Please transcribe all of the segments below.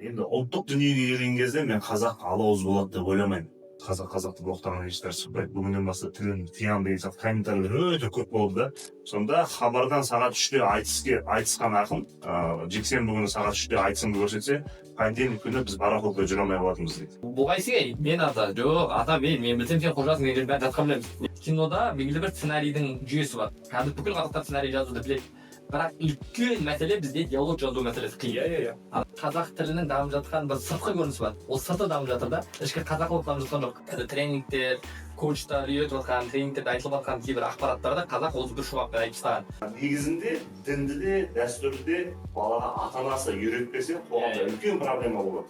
енді ұлттық дүниеге келген кезде мен қазақ алауыз болады деп ойламаймын. Қазақты боқтаған ешбір шықпайды. Бүгіннен бастап тілін тиямын деген сияқты комментарийлер өте көп болды да. Сонда хабардан сағат 3-те айтысқан ақын жексенбі күні сағат 3-те айтысымды көрсетсе, понедельник күні біз пароходқа жүре алмай қалатынбыз дейді. Бұғайсың мен ата мен білсем сен қожасың деген бәрін жатқан білеміз. Кинода белгілі бір сценарийдің жүйесі бар. Қазір бүкіл қазақтар сценарий жазуды біледі. Бірақ үлкен мәселе бізде диалог жазу мәселесі қиын. Қазақ тілінің дамып жатқан бір сыртқы көрінісі бар. Ол сырты дамып жатыр да, ішкі қазақылық дамып жатқан жоқ. Тренингтер, коучтар үйретіп жатқан, тренингтерде айтылып жатқан кейбір ақпараттарда қазақ осы бір шуақпен айтып тастаған. Негізінде дінді де, дәстүрді де балаға ата-анасы үйретпесе, қоғамда үлкен проблема болады.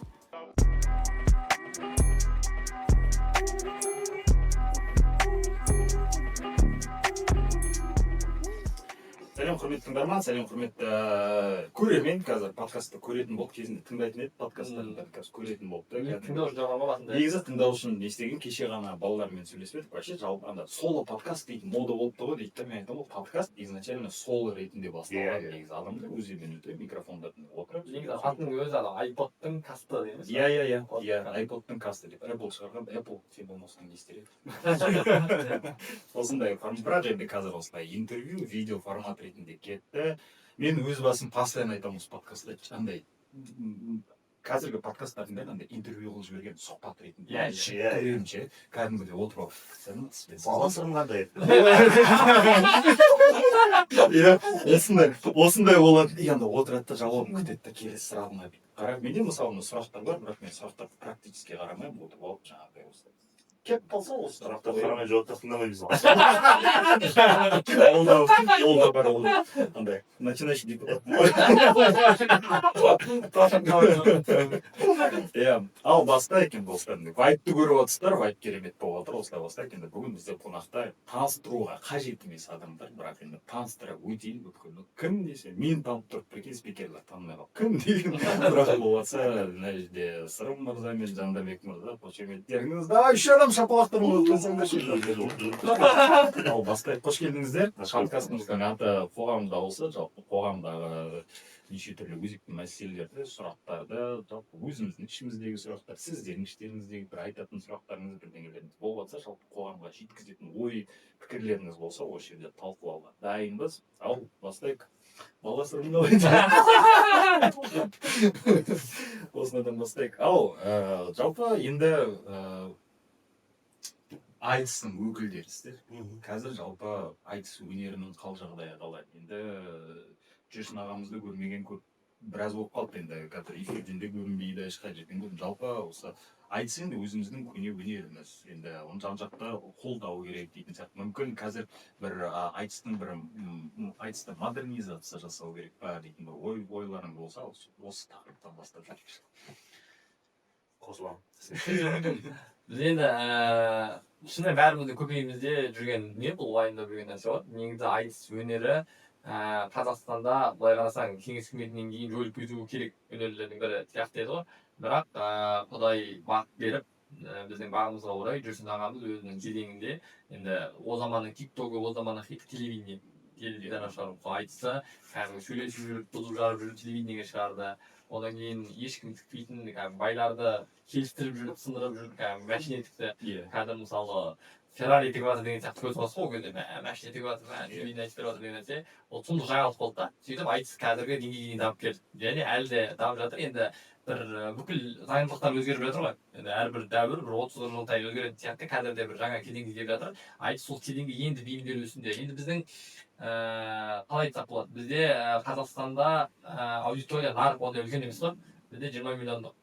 Сәлем құрметті тыңдарман, сәлем құрметті көрермен. Қазір подкастты көретін болып, кезінде тыңдайтын еді, подкасттарын қазір көретін болды. Тыңдаушы жағынан басында. Негізі тыңдау үшін не істеген, кеше ғана балалармен сөйлесіп едік. Вообще жалпы анда соло подкаст дейтін мода болыпты ғой дейді. Мен айтамын, подкаст изначально соло ретінде басталған. Негізі адамдар өзімен өте микрофондардың отырып. Негізі атының өзі iPod-тың касты дейміз. iPod-тың касты деп. Apple шығарған, Apple сен болмасаң не істер еді. Осындай формат, енді қазір осылай интервью, видео формат ретінде кетті. Мен өз басым постоянно айтамын осы подкастта андай қазіргі подкасттардың бәрі интервью қылып жіберген сұхбат ретінде. Кәдімгідей отырып Бала сырым қандай? осындай болады. Енді отырады да жауабын күтеді да келесі сұрағына қарап. Менде мысалы сұрақтар бар, бірақ мен сұрақтарды практически қарамаймын, отырып алып жаңағыдай осылай. Кеп қалса осы Сұрақтар қарамай жауаптар тыңдамаймыз. Ол да бар ол. Андай начинающий депутат. Ал баста екен достар. Вайпты көріп отырсыздар, вайп керемет болып жатыр. Осылай баста екен. Бүгін бізде қонақта таныстыруға қажет емес адамдар, бірақ енді таныстыра өтейін өткенді. Кім десе, мен танып тұрып, прикинь, спикерлер танымай қалып. Кім деген бірақ болып жатса, мына жерде Сырым мырза мен Жандабек мырза, қошеметтеріңіз. Давай еще адам шапалақтарыңыз болсаңдар. Ал бастайық, қош келдіңіздер. Подкастымыздың аты қоғам дауысы, жалпы қоғамдағы неше түрлі өзекті мәселелерді, сұрақтарды, жалпы өзіміздің ішіміздегі сұрақтар, сіздердің іштеріңіздегі бір айтатын сұрақтарыңыз, бірдеңелеріңіз болып жатса, жалпы қоғамға жеткізетін ой, пікірлеріңіз болса, осы жерде талқылауға дайынбыз. Ал бастайық. Бала сырымды осынадан бастайық. Ал жалпы енді айтыстың өкілдерісіздер. Қазір жалпы айтыс өнерінің қал жағдайы қалай. Енді Жүрсін ағамызды көрмеген көп біраз болып қалды. Енді қазір эфирден де көрінбейді, ешқай жерден көрінбейді. Жалпы осы айтыс енді өзіміздің көне өнеріміз. Енді оны жан-жақты қолдау керек дейтін сияқты. Мүмкін қазір бір айтысты модернизация жасау керек па дейтін бір ойларың болса, осы тақырыптан бастап жүрейікші. Қосыламын. Біз енді шынымен бәріміздің көкейімізде жүрген бұл уайымдап жүрген нәрсе бар. Негізі айтыс өнері Қазақстанда былай қарасаң кеңес үкіметінен кейін жойылып кетуі керек өнерлердің бірі сияқты еді ғой. Бірақ Құдай бақ беріп, біздің бағымызға орай Жүрсін ағамыз өзінің кезеңінде енді о заманның тик-тогі, о заманның хит телевидение, теледидар шығарып айтысы, кәдімгі сөйлесіп жүріп, бұзып жарып жүріп телевидениеге шығарды. Одан кейін ешкім тікпейтін байларды келістіріп жүріп, сындырып жүріп, мәшине тікті. Кәдімгі мысалы Феррари тігіп жатыр деген сияқты көз қосып, ол кезде мәшине тігіп жатыр, телевидение айтып жатыр деген нәрсе, ол сұмдық жаңалық болды да. Сөйтіп айтыс қазіргі деңгейге дейін дамып келді. Және әлі де дамып жатыр. Енді бір бүкіл заңдылықтар өзгеріп жатыр ғой. Енді әрбір дәуір бір 30 жылдай өзгеретін сияқты қазір де бір жаңа кезеңге келіп жатыр. Айтыс сол кезеңге енді бейімделу үстінде. Енді біздің қалай айтсақ болады, бізде Қазақстанда аудитория нарық ондай үлкен емес қой. Бізде 20 миллиондық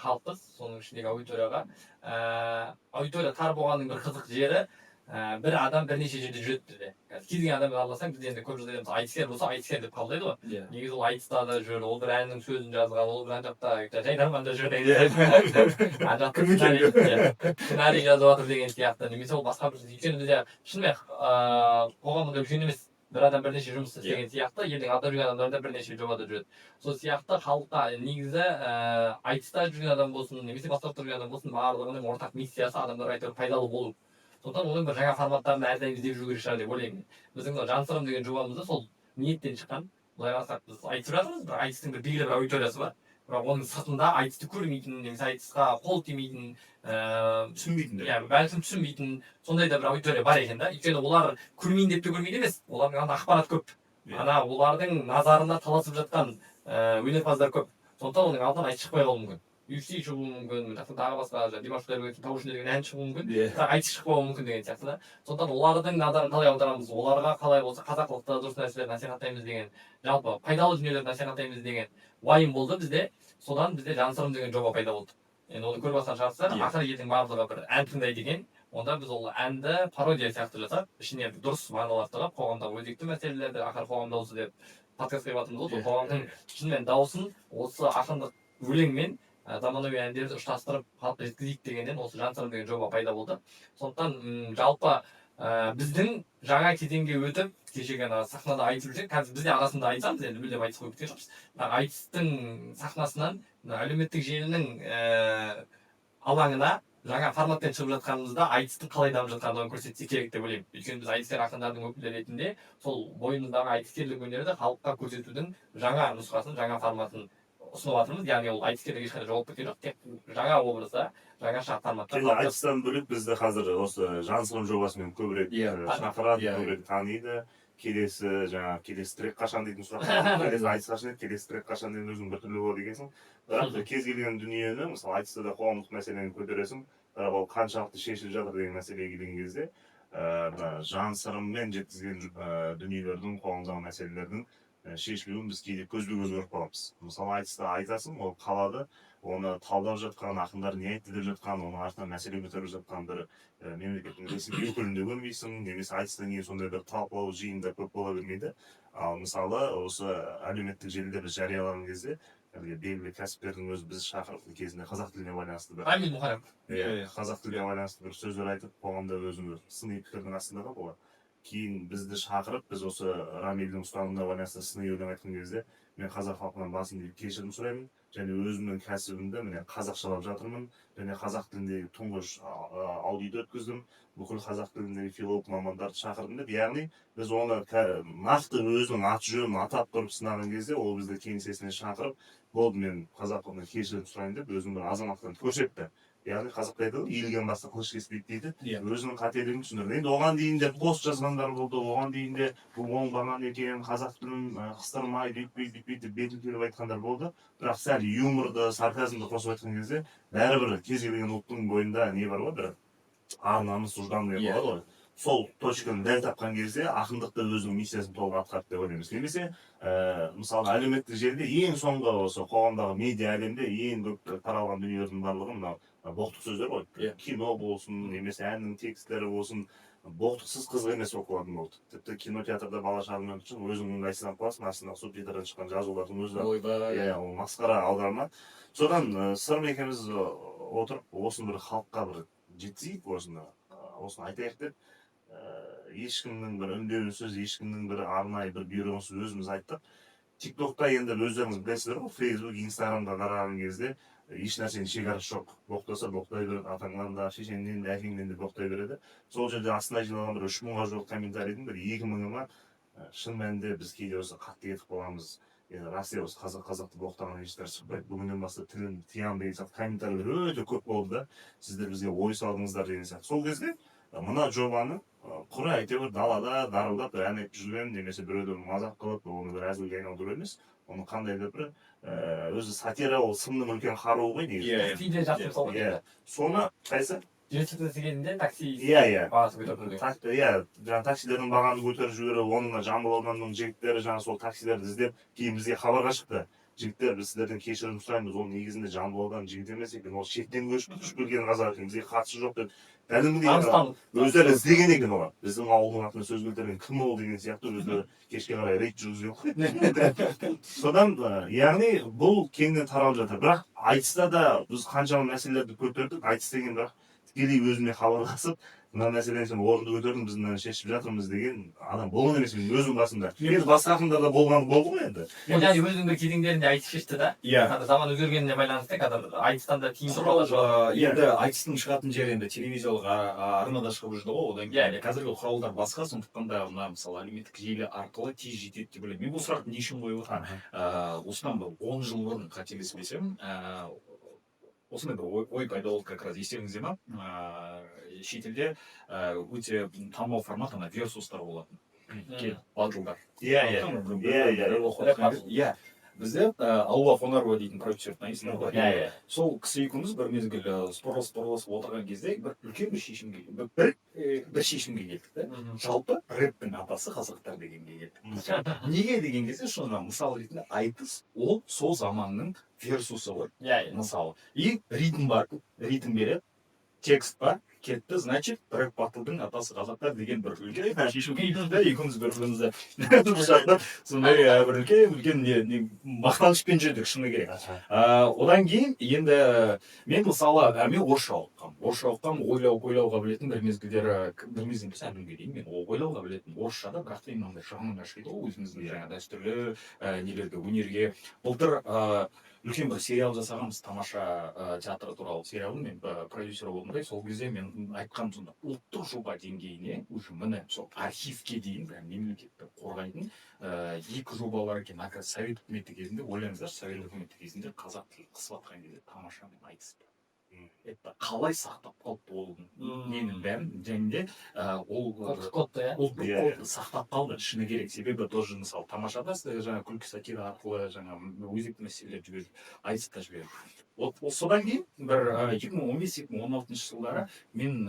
халықпыз, соның ішіндегі аудиторияға. Аудитория тар болғанның бір қызық жері, бір адам бірнеше жерде жүреді бізде. Кез келген адамды араласаң, бізде енді көп жағдайда айтыскер болса, айтыскер деп қабылдайды ғой. Негізі ол айтыста да жүр, ол бір әннің сөзін жазған, ол бір ан жақта жайдарманда жүр деген. Ан жақта сценарий жазып жатыр деген сияқты. Немесе ол басқа бір өйткені бізде шынымен қоғамында үлкен емес. Бір адам бірнеше жұмыс істеген сияқты, елдің атап жүрген адамдар да бірнеше жобада жүреді. Сол сияқты халыққа негізі айтыста жүрген адам болсын, немесе басқа жүрген адам болсын, барлығының ортақ миссиясы адамдарға әйтеуір пайдалы болу. Сондықтан оның бір жаңа форматтарын әрдайым іздеп жүру керек шығар деп ойлаймын. Біздің Жансырым деген жобамызда сол ниеттен шыққан. Былай қарасақ біз айтып жатырмыз, бір айтыстың бір белгілі бір аудиториясы бар. бірақ оның сыртында айтысты көрмейтін немесе айтысқа қол тимейтін түсінбейтіндер. иә бәлкім түсінбейтін сондай да бір аудитория бар екен да. Өйткені олар көрмейін деп те көрмейді емес, олардың ана ақпарат көп, ана олардың назарында таласып жатқан өнерпаздар көп. Сондықтан оның алдынан айтыс шықпай қалуы мүмкін. UFC шығуы мүмкін, тағы басқа Димаш Құдайберген Тауышында деген ән шығуы мүмкін, бірақ айтыс шықпауы мүмкін деген сияқты да. Сондықтан олардың назарын қалай аударамыз, оларға қалай болса қазақылықты дұрыс нәрселерді насихаттаймыз деген, жалпы пайдалы дүниелерді насихаттаймыз деген уайым болды бізде. Содан бізде Жансырым деген жоба пайда болды. Енді оны көріп жатқан шығарсыздар, ақыры ертең барлығы бір ән тыңдайды екен. Онда біз ол әнді пародия сияқты жасап, ішіне дұрыс мағыналар тығып, қоғамдағы өзекті мәселелерді, ақыры қоғам дауысы деп подкаст қойып жатырмыз ғой, қоғамның шынымен дауысын осы ақындық өлеңмен заманауи әндерді ұштастырып халыққа жеткізейік дегеннен осы Жансырым деген жоба пайда болды. Сондықтан жалпы біздің жаңа кезеңге өтіп, кешегі сахнада айтып жүрсек, қазір бізде арасында айтамыз, енді мүлдем айтыс қойып кеткен жоқпыз. Айтыстың сахнасынан әлеуметтік желінің алаңына жаңа форматпен шығып жатқанымызда айтыстың қалай дамып жатқандығын көрсетсек керек деп ойлаймын. Өйткені біз айтыскер ақындардың өкілі ретінде сол бойымыздағы айтыскерлік өнерді халыққа көрсетудің жаңа нұсқасын, жаңа форматын ұсынып жатырмыз. Яғни ол айтыскерлік ешқандай жоғалып кеткен жоқ, тек жаңа образда, жаңаша форматта. Айтыстан бөлек бізді қазір осы Жансырым жобасымен көбірек шақырады, көбірек таниды. Келесі трек қашан дейтін сұрақ, келесі айтыс қашан еді, келесі трек қашан деген өзің біртүрлі болады екенсің. Бірақ кез келген дүниені, мысалы айтыста да қоғамдық мәселені көтересің, бірақ ол қаншалықты шешіліп жатыр деген мәселеге келген кезде, Жансырыммен жеткізген дүниелердің, қоғамдағы мәселелердің шешілуін біз кейде көзбе-көз көріп қаламыз. Мысалы айтыста айтасың, ол қалады, оны талдап жатқан, ақындар не айтты деп жатқан, оның артынан мәселе көтеріп жатқан бір мемлекеттің ресми өкілінде көрмейсің, немесе айтыстан кейін сондай бір талқылау жиында көп бола бермейді. Ал мысалы осы әлеуметтік желіде біз жариялаған кезде белгілі кәсіпкердің өзі біз шақырып кезінде қазақ тіліне байланысты қазақ тіліне байланысты бір сөздер айтып, қоғамда өзінің сыни пікірдің астында қалды олар. Кейін бізді шақырып, біз осы Рамилдің ұстанымына байланысты сыни өлең айтқан кезде, мен қазақ халқынан басын дейіп кешірім сұраймын, және өзімнің кәсібімді міне қазақшалап жатырмын, және қазақ тіліндегі тұңғыш аудит өткіздім, бүкіл қазақ тіліндегі филолог мамандарды шақырдым деп. Яғни біз оны нақты өзінің аты жөнін атап тұрып сынаған кезде, ол бізді кеңсесіне шақырып, болды мен қазақ халқынан кешірім сұрайын деп өзінің бір азаматтығын көрсетті. Яғни қазақта айтады, иілген басты қылыш кеспейді дейді, өзінің қателігін түсіндірді. Енді оған дейін де пост жазғандар болды, оған дейін де бұл оңбаған екен, қазақ тілін қыстырмай, бүйтпейді деп бетін келіп айтқандар болды. Бірақ сәл юморды, сарказмды қосып айтқан кезде, бәрібір кез келген ұлттың бойында не бар ғой, бір ар намыс ұждан деген болады ғой. Сол точканы дәл тапқан кезде ақындықта өзінің миссиясын толық атқарды деп ойлаймыз. Немесе мысалы әлеуметтік желіде ең соңғы осы қоғамдағы медиа әлемде ең көп таралған дүниелердің барлығы мынау боқтық сөздер ғой. Кино болсын, немесе әннің текстері болсын, боқтықсыз қызық емес болып қалатын болды. Тіпті кинотеатрда бала шағамен үшін өзің ыңғайсызданып қаласың, астында субтитрдан шыққан жазулардың өзі ол масқара аударма. Содан Сырым екеуміз отырып, осыны бір халыққа бір жеткізейік, осыны айтайық деп, ешкімнің бір үндеусіз, ешкімнің бір арнайы бір бұйрығынсыз өзіміз айттық. TikTok'та енді өздеріңіз білесіздер ғой, Facebook, Instagram'да қараған кезде еш нәрсенің шекарасы жоқ. Боқтаса боқтай береді, атаңнан да, шешеңнен де, әкеңнен де боқтай береді. Сол жерде астына жиналған бір 3000-ға жуық комментарийдің бір 2000-ы шын мәнінде біз кейде осы қатты кетіп қаламыз. Енді рас осы қазақты боқтаған ешбір шықпайды. Бүгіннен бастап тілін тиямын деген сияқты комментарийлер өте көп болды да. Сіздер бізге ой салдыңыздар деген сияқты. Сол кезде мына жобаны құр әйтеуір далада дарылдап ән айтып жүрген немесе біреуді мазақ қылып, оны бір әзілге айналдыру емес. Оны қандай да бір өзі сатира, ол сынның үлкен қаруы ғой негізі. Таксиде жатып сол ғой. Соны қайсы? Жетістікті кезінде такси бағасы көтеріп жаңағы таксилердің бағаны көтеріп жіберіп, оның жамбыл ауданының жігіттері жаңағы сол таксилерді іздеп, кейін бізге хабарға шықты. Жігіттер, біз сіздерден кешірім сұраймыз, ол негізінде жамбыл ауданының жігіті емес екен, ол шеттен көшіп келген қазақ екен, бізге қатысы жоқ деп. Кәдімгідей өздері іздеген екен олар. Біздің ауылдың атына сөз келтірген кім ол деген сияқты өздері кешке қарай рейд жүргізген. Содан яғни бұл кеңінен таралып жатыр. Бірақ айтыста да біз қаншама мәселелерді көтердік. Айтыс деген бірақ тікелей өзіме хабарласып мына мәселені сен орынды көтердің біз мынаны шешіп жатырмыз деген адам болған емес мен өзім басымда. Енді басқа ақындарда болған болды ғой енді. ол яғни өзінің бір кезеңдерінде айтыс шешті да. иә қазір заман өзгергеніне байланысты қазір айтыстан да тиімді құрал енді айтыстың шығатын жері енді телевизиялық арнада шығып жүрді ғой одан кейін Иә. қазіргі құралдар басқа сондықтан да мына мысалы әлеуметтік желі арқылы тез жетеді деп ойлаймын мен бұл сұрақты не үшін қойып отырмын осыдан бір 10 жыл бұрын қателеспесем осындай бір ой пайда болды как раз естеріңізде ма шетелде өте танымал формат ана версустар болатын батылдар иә бізде алуа қонарова дейтін продюсер танисыңдар ғой иә сол кісі екеуміз бір мезгіл спорласып отырған кезде бір үлкен бір шешімге келдік та жалпы рэптің атасы қазақтар дегенге келдік неге деген кезде шынымен мысал ретінде айтыс ол сол заманның версусы ғой иә мысалы и ритм бар ритм береді текст бар кетті значит рэп батылдың атасы қазақтар деген бір үлкен шешімге келдік та екеуміз бір бірімізді құшақтап сондай бір үлкен мақтанышпен жүрдік шыны керек одан кейін енді мен мысалы мен орысша оқығанмын ойлау қабілетім бір мезгілдері әлі дейін мен ойлау қабілетім орысшада бірақ та мынандай жағынан ашиды ғой өзіміздің жаңа дәстүрлі нелерге өнерге былтыр үлкен бір сериал жасағанбыз тамаша театр туралы сериалдың мен продюсері болдым да сол кезде мен айтқаным сонда ұлттық жоба деңгейіне уже міне сол архивке дейін мемлекетті қорғайтын екі жоба бар екен совет үкіметі кезінде ойлаңыздаршы совет үкіметі кезінде қазақ тілін қысып жатқан кезде тамаша мен айтыс это қалай сақтап қалыпты ол ненің бәрін және де ол ұлттық кодты кодты сақтап қалды шыны керек себебі тоже мысалы тамашада жаңа күлкі сатира арқылы жаңа өзекті мәселелер жіберіп айтып та жіберді вот содан кейін бір 2015-2016 жылдары мен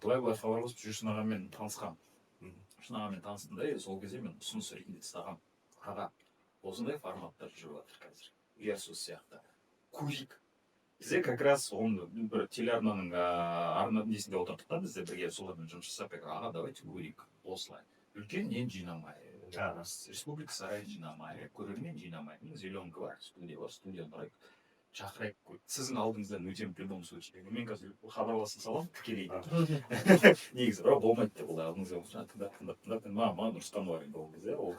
былай хабарласып жүрсін ағамен танысқанмын жүрсін ағамен таныстым да сол кезде мен ұсыныс ретінде тастағанмын аға осындай форматтар жүріп жатыр қазір версус сияқты көрейік бізде как раз оны бір телеарнаның несінде отырдық та бізде бірге солармен жұмыс жасап аға давайте көрейік осылай үлкен нен жинамай республика сарайын жинамай көрермен жинамай зеленка бар студия тұрайық шақырайық сіздің алдыңыздан өтемін в любом случае мен қазір хабарласа саламын тікелей негізі бірақ болмайды деп ол алдыңызда тыңдап маған ұрысқан бар енді ол кезде ол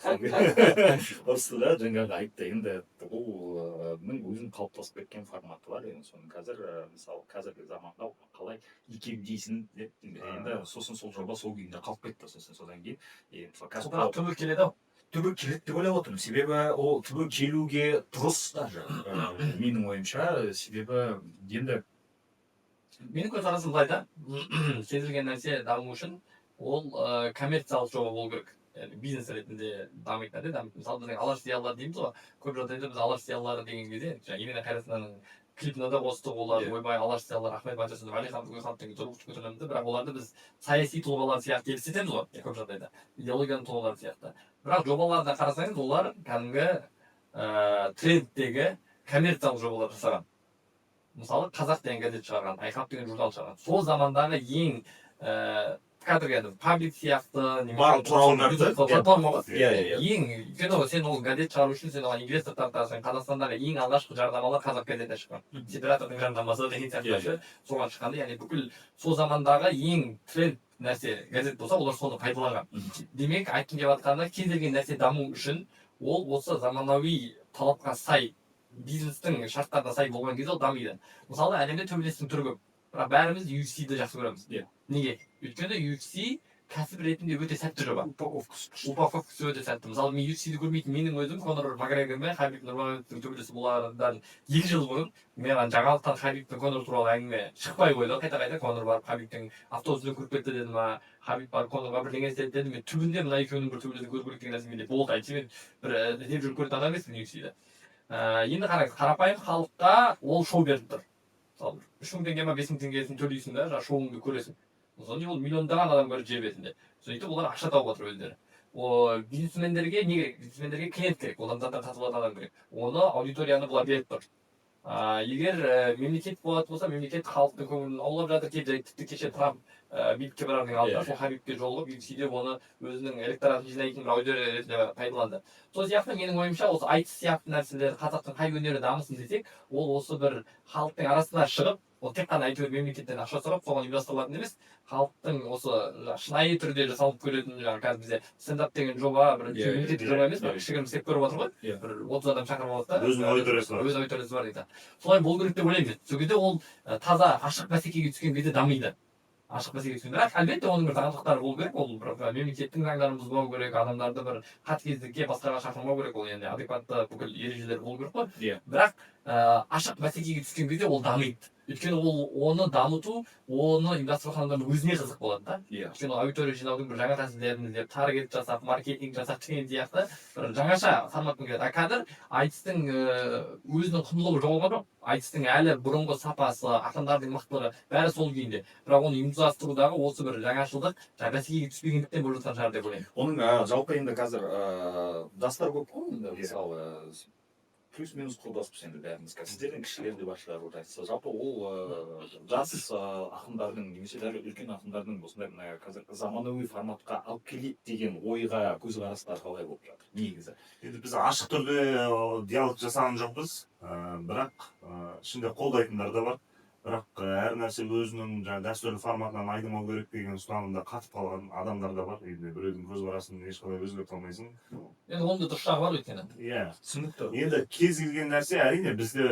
ұрысты да жаңағы айтты енді бұл өзінің қалыптасып кеткен форматы бар енді соның қазір мысалы қазіргі заманда қалай икемдейсің деп енді сосын сол жоба сол күйінде қалып кетті сосын содан кейін мысалы түбі келеді ау түбі келеді деп ойлап отырмын себебі ол түбі келуге дұрыс даже менің ойымша себебі енді менің көзқарасым былай да кез келген нәрсе даму үшін ол коммерциялық жоба болу керек яғни бизнес ретінде дамитын мысалы біздің алаш зиялылар дейміз ғой көп жағдайда біз алаш зиялылары деген кезде жаңағы елена қайратованың клипіне де қостық олар ойбай алаш зиялылар ахмет байтұрсынов әлихан бөкейханов деген зорлық көтереміз бірақ оларды біз саяси тұлғалар сияқты елестетеміз ғой көп жағдайда идеологияның тұлғалары сияқты бірақ жобаларда қарасаңыз олар кәдімгі трендтегі коммерциялық жобалар жасаған мысалы қазақ деген газет шығарған айқап деген журнал шығарған сол замандағы ең кәдімгі паблик сияқты барлық құралдарды ең өйткені сен ол газет шығару үшін сен оған инвестор тартасың қазақстандағы ең алғашқы жарнамалар қазақ газетінде шыққан сепаратордың жарнамасы деген сияқты соған шыққанда яғни бүкіл сол замандағы ең тренд нәрсе газет болса олар соны пайдаланған демек айтқым келіп жатқаны кез келген нәрсе даму үшін ол осы заманауи талапқа сай бизнестің шарттарына сай болған кезде ол дамиды мысалы әлемде төбелестің түрі көп бірақ бәріміз UFC-ді жақсы көреміз неге өйткені UFC кәсіп ретінде өте сәтті жоба упаковкасы өте сәтті мысалы мен UFC-ді көрмейтін менің өзім конор макгрегор мен хабиб нурмагомедовтің төбелесі болардан 2 жыл бұрын мен жаңалықтан хабиб пен конор туралы әңгіме шықпай қойды қайта конор барып хабибтің автобуспен көріп кетті деді ма хабиб барып конорға бірдеңе істеді деді мен түбінде мына екеуінің бір төбелесін көру керек деген нәрсе менде болды әйтсе мен бір іздеп жүріп көретін адам емеспін UFC-ді енді қараңыз қарапайым халыққа ол шоу беріп тұр мысалы 3000 теңге ма 5000 теңгесін төлейсің да жаңағы шоуыңды көресің содан ол миллиондаған адам көреді жер бетінде сөйтіп олар ақша тауып жатыр өздері ол бизнесмендерге не керек бизнесмендерге клиент керек ол адамдардан сатып алатын адам керек оны аудиторияны бұлар беріп тұр егер мемлекет болатын болса мемлекет халықтың көңілін аулап жатыр тіпті кеше Трамп билікке барардың алдында сол хабибке жолығып UFC-де оны өзінің электоратын жинайтын бір аудитория ретінде пайдаланды сол сияқты менің ойымша осы айтыс сияқты нәрселер қазақтың қай өнері дамысын десек ол осы бір халықтың арасына шығып ол тек қана әйтеуір мемлекеттен ақша сұрап соған ұйымдастырылатын емес, халықтың осы шынайы түрде жасалып көретін жаңағы қазір бізде стендап деген жоба бір мемлекеттік жоба емес, бір кішігірім істеп көріп отыр ғой, бір 30 адам шақырып алады да, Өзінің аудиториясы бар. өз аудиториясы бар дейді. Солай болу керек деп ойлаймын. Сол кезде ол таза ашық бәсекеге түскен кезде дамиды. Ашық бәсекеге түскен. Бірақ әлбетте оның бір заңдылықтары болу керек. Ол бір мемлекеттің заңдарын бұзбау керек, адамдарды бір қатыгездікке басқаға шақырмау керек. Ол енді адекватты бүкіл ережелер болу керек қой. Бірақ ашық бәсекеге түскен кезде ол дамиды. Өйткені ол оны дамыту, оны ұйымдастырған адамдардың өзіне қызық болады да. Өйткені аудитория жинаудың бір жаңа тәсілдерін іздеп, таргет жасап, маркетинг жасап деген сияқты бір жаңаша форматпен келеді. Қазір айтыстың өзінің құндылығы жоғалған жоқ. Айтыстың әлі бұрынғы сапасы, ақындардың мықтылығы бәрі сол күйінде. Бірақ оны ұйымдастырудағы осы бір жаңашылдық бәсекеге түспегендіктен болып жатқан шығар деп ойлаймын. Оның жалпы енді қазір жастар көп қой енді мысалы плюс-минус құрдаспыз енді бәріміз. Сіздердің кішілер де бар шығар ойлайсыз. Жалпы ол жас ақындардың немесе даже үлкен ақындардың осындай қазір заманауи форматқа алып келеді деген ойға көзқарастар қалай болып жатыр негізі? Енді біз ашық түрде диалог жасаған жоқпыз, бірақ ішінде қолдайтындар да бар. Бірақ әр нәрсе өзінің дәстүрлі форматынан айнымау керек деген ұстанымда қатып қалған адамдар да бар. Енді біреудің көзқарасын ешқалай өзгерте алмайсың. Енді оның да дұрыс жағы бар өйткені. Иә, түсінікті. енді кез келген нәрсе әрине бізде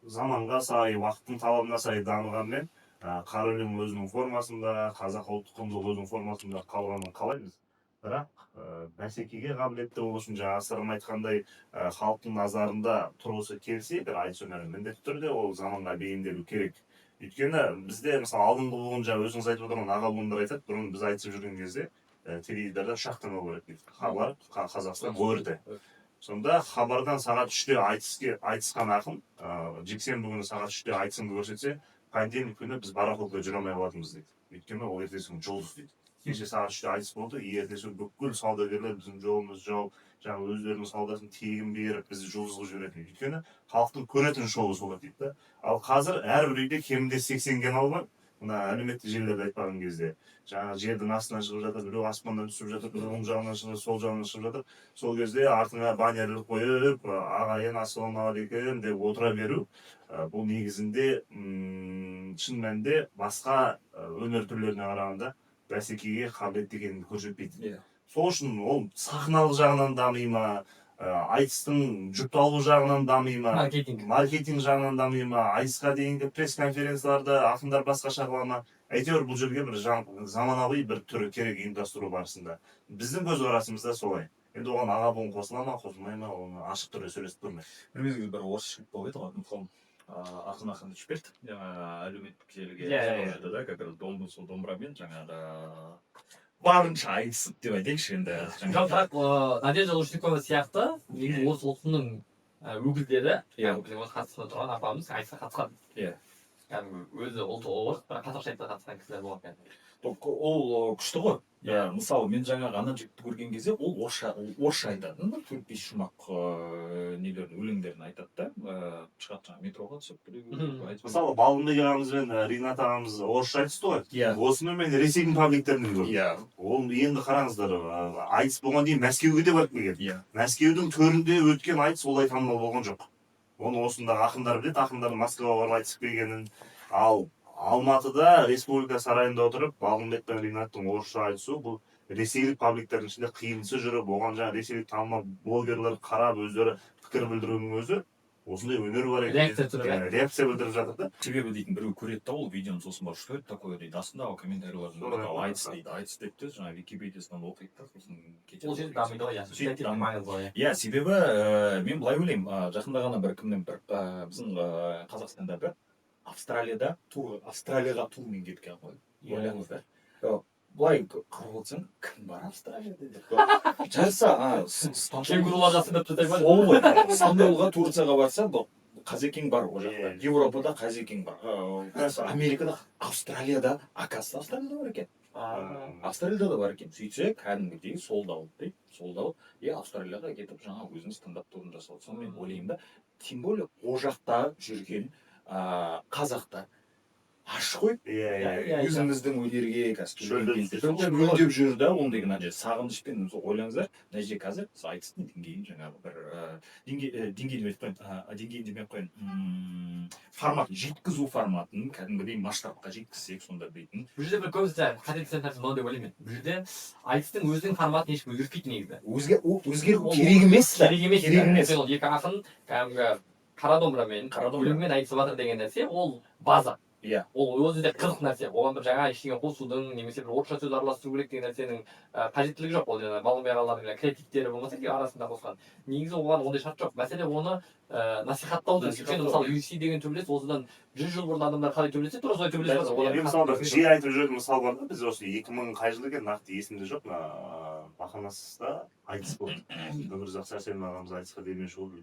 заманға сай, уақыттың талабына сай дамығанмен, қара өлең өзінің формасында, қазақ ұлттық құндылығы өзінің формасында қалғанын қалаймыз. Бірақ бәсекеге қабілетті болу үшін жаңа Асырым айтқандай халықтың назарында тұрғысы келсе, бір айтыс өнері міндетті түрде ол заманға бейімделу керек. Өйткені бізде мысалы алдыңғы буын жаңа өзіңіз айтып отырған аға буындар айтады, бұрын біз айтысып жүрген кезде теледидарда шақтырмау керек дейді. Хабар, Қазақстан, ОРТ. Сонда хабардан сағат 3-те айтысқан ақын, жексенбі күні сағат 3-те айтысыңды көрсетсе, понедельник күні біз барахолкада жүре алмай қалатынбыз дейді. Өйткені ол ертесі күні жұлдыз дейді. Кеше сағат 3-те айтыс болды, ертесі бүкіл саудагерлер біздің жолымыз жауып, жаңағы өздерінің саудасын тегін беріп, бізді жұлдыз қылып жіберетін. Өйткені халықтың көретін шоуы солай дейді да. Ал қазір әрбір үйде кемінде 80 канал бар. Мына әлеуметтік желілерді айтпаған кезде жаңағы жердің астынан шығып жатыр, біреу аспаннан түсіп жатыр, біреу оң жағынан шығып, сол жағынан шығып жатыр. Сол кезде артыңа баннерлер қойып, ағайын ассалаумағалейкум деп отыра беру, бұл негізінде шын мәнінде басқа өнер түрлеріне қарағанда бәсекеге қабілетті екенін көрсетпейді. Сол үшін ол сахналық жағынан дами ма, айтыстың жұпталу жағынан дами ма, маркетинг жағынан дами ма, айтысқа дейінгі пресс-конференцияларда ақындар басқа шақырыла ма, әйтеуір бұл жерге бір заманауи бір түрі керек ұйымдастыру барысында. Біздің көзқарасымызда солай. Енді оған аға буын қосыла ма, қосылмай ма, оны ашық түрде сөйлесіп көрмек. Бір мезгіл бір орыс жігіт болып еді ғой, мысалы ақын Шперт әлеуметтік желіге жазды да, как раз сол домбырамен жаңағы барынша айтысып деп айтайықшы енді. Бірақ Надежда Лушникова сияқты негізі осы ұлтының өкілдері, біздің осы қатысында тұрған апамыз айтысқа қатысқан. Кәдімгі өзі ұлты орыс, бірақ қазақша айтысқа қатысқан кісілер болған. Ол күшті ғой. Мысалы мен жаңағы ана жігітті көрген кезде ол орысша айтады. 4-5 шумақ нелерін, өлеңдерін айтады да. Шығады жаңағы метроға түсіп. Мысалы Балғынбек ағамыз бен Ринат ағамыз орысша айтысты ғой. Осыны мен Ресейдің пабликтерінен көрдім. Ол енді қараңыздар, айтыс болған дейін Мәскеуге де барып келген. Мәскеудің төрінде өткен айтыс олай танымал болған жоқ. Оны осындағы ақындар біледі, ақындардың Москваға барып айтысып келгенін. Ал Алматыда Республика сарайында отырып, Балғынбек пен Ринаттың орысша айтысу, бұл ресейлік пабликтердің ішінде қиындысы жүріп, оған жаңа ресейлік танымал блогерлер қарап өздері пікір білдіруінің өзі осындай өнер бар екен. Реакция білдіріп жатыр да. Себебі дейтін біреу көреді да, ол видеоны сосын барып что это такое дейді. Астындағы комментарийлердің айтыс дейді. Айтыс деп те жаңа Википедиясынан оқиды да, сосын кетеді. Ол жерде дамиды ғой, иә. Себебі мен былай ойлаймын, жақында ғана бір кімнен бір біздің Қазақстанда бір Австралияға турмен кеткен ғой. Ойлаңыздар. Былай қарап отырсаң, кім бар Австралияда деп. Жарыса, кенгурулар жасындап жатай ма? Ол ғой. Стамбулға, Турцияға барса, Қазекең бар ол жақта. Европада Қазекең бар. Америкада, Австралияда, оказывается, Австралияда бар екен. Австралияда да бар екен. Сөйтсе, кәдімгідей солдау дейді. Солдау. Австралияға кетіп жаңа өзінің стендап турын жасауды. Соны мен ойлаймын да, тем более о жақта жүрген қазақта аш қой. иә Өзіміздің өнерге қазір Шөлдеп өңдеп жүр да, оны деген сағынышпен ойлаңыздар. Мына жерде қазір айтыстың деңгейін жаңағы бір деңгей деп айтпайын, деңгей демей ақ қояйын, формат, жеткізу форматын кәдімгідей масштабқа жеткізсек сонда дейтін. Бұл жерде бір көбісі қателескен нәрсе мынау деп ойлаймын мен. Бұл жерде айтыстың өзінің форматын ешкім өзгертпейді негізі. Өзгеру керек емес та. Керек емес. Ол екі ақын кәдімгі қара домбырамен, өлеңмен айтысып жатыр деген нәрсе, ол база. Иә. Ол өзі де қызық нәрсе. Оған бір жаңа ештеңе қосудың немесе бір орысша сөз араластыру керек деген нәрсенің қажеттілігі жоқ. Ол жаңағы балғынбек ағалардың креативтері болмаса арасында қосқан. Негізі оған ондай шарт жоқ. Мәселе оны насихаттауды. Өйткені мысалы UFC деген төбелес осыдан 100 жыл бұрын адамдар қалай төбелессе, тура солай төбелесіп жатыр. Мысалы жиі айтып жүретін мысал бар да, біз осы 2000 қай жыл екен нақты есімде жоқ. Бақанасыста айтыс болды. Өмірзақ Сәрсен ағамыз айтысқа демеуші болды.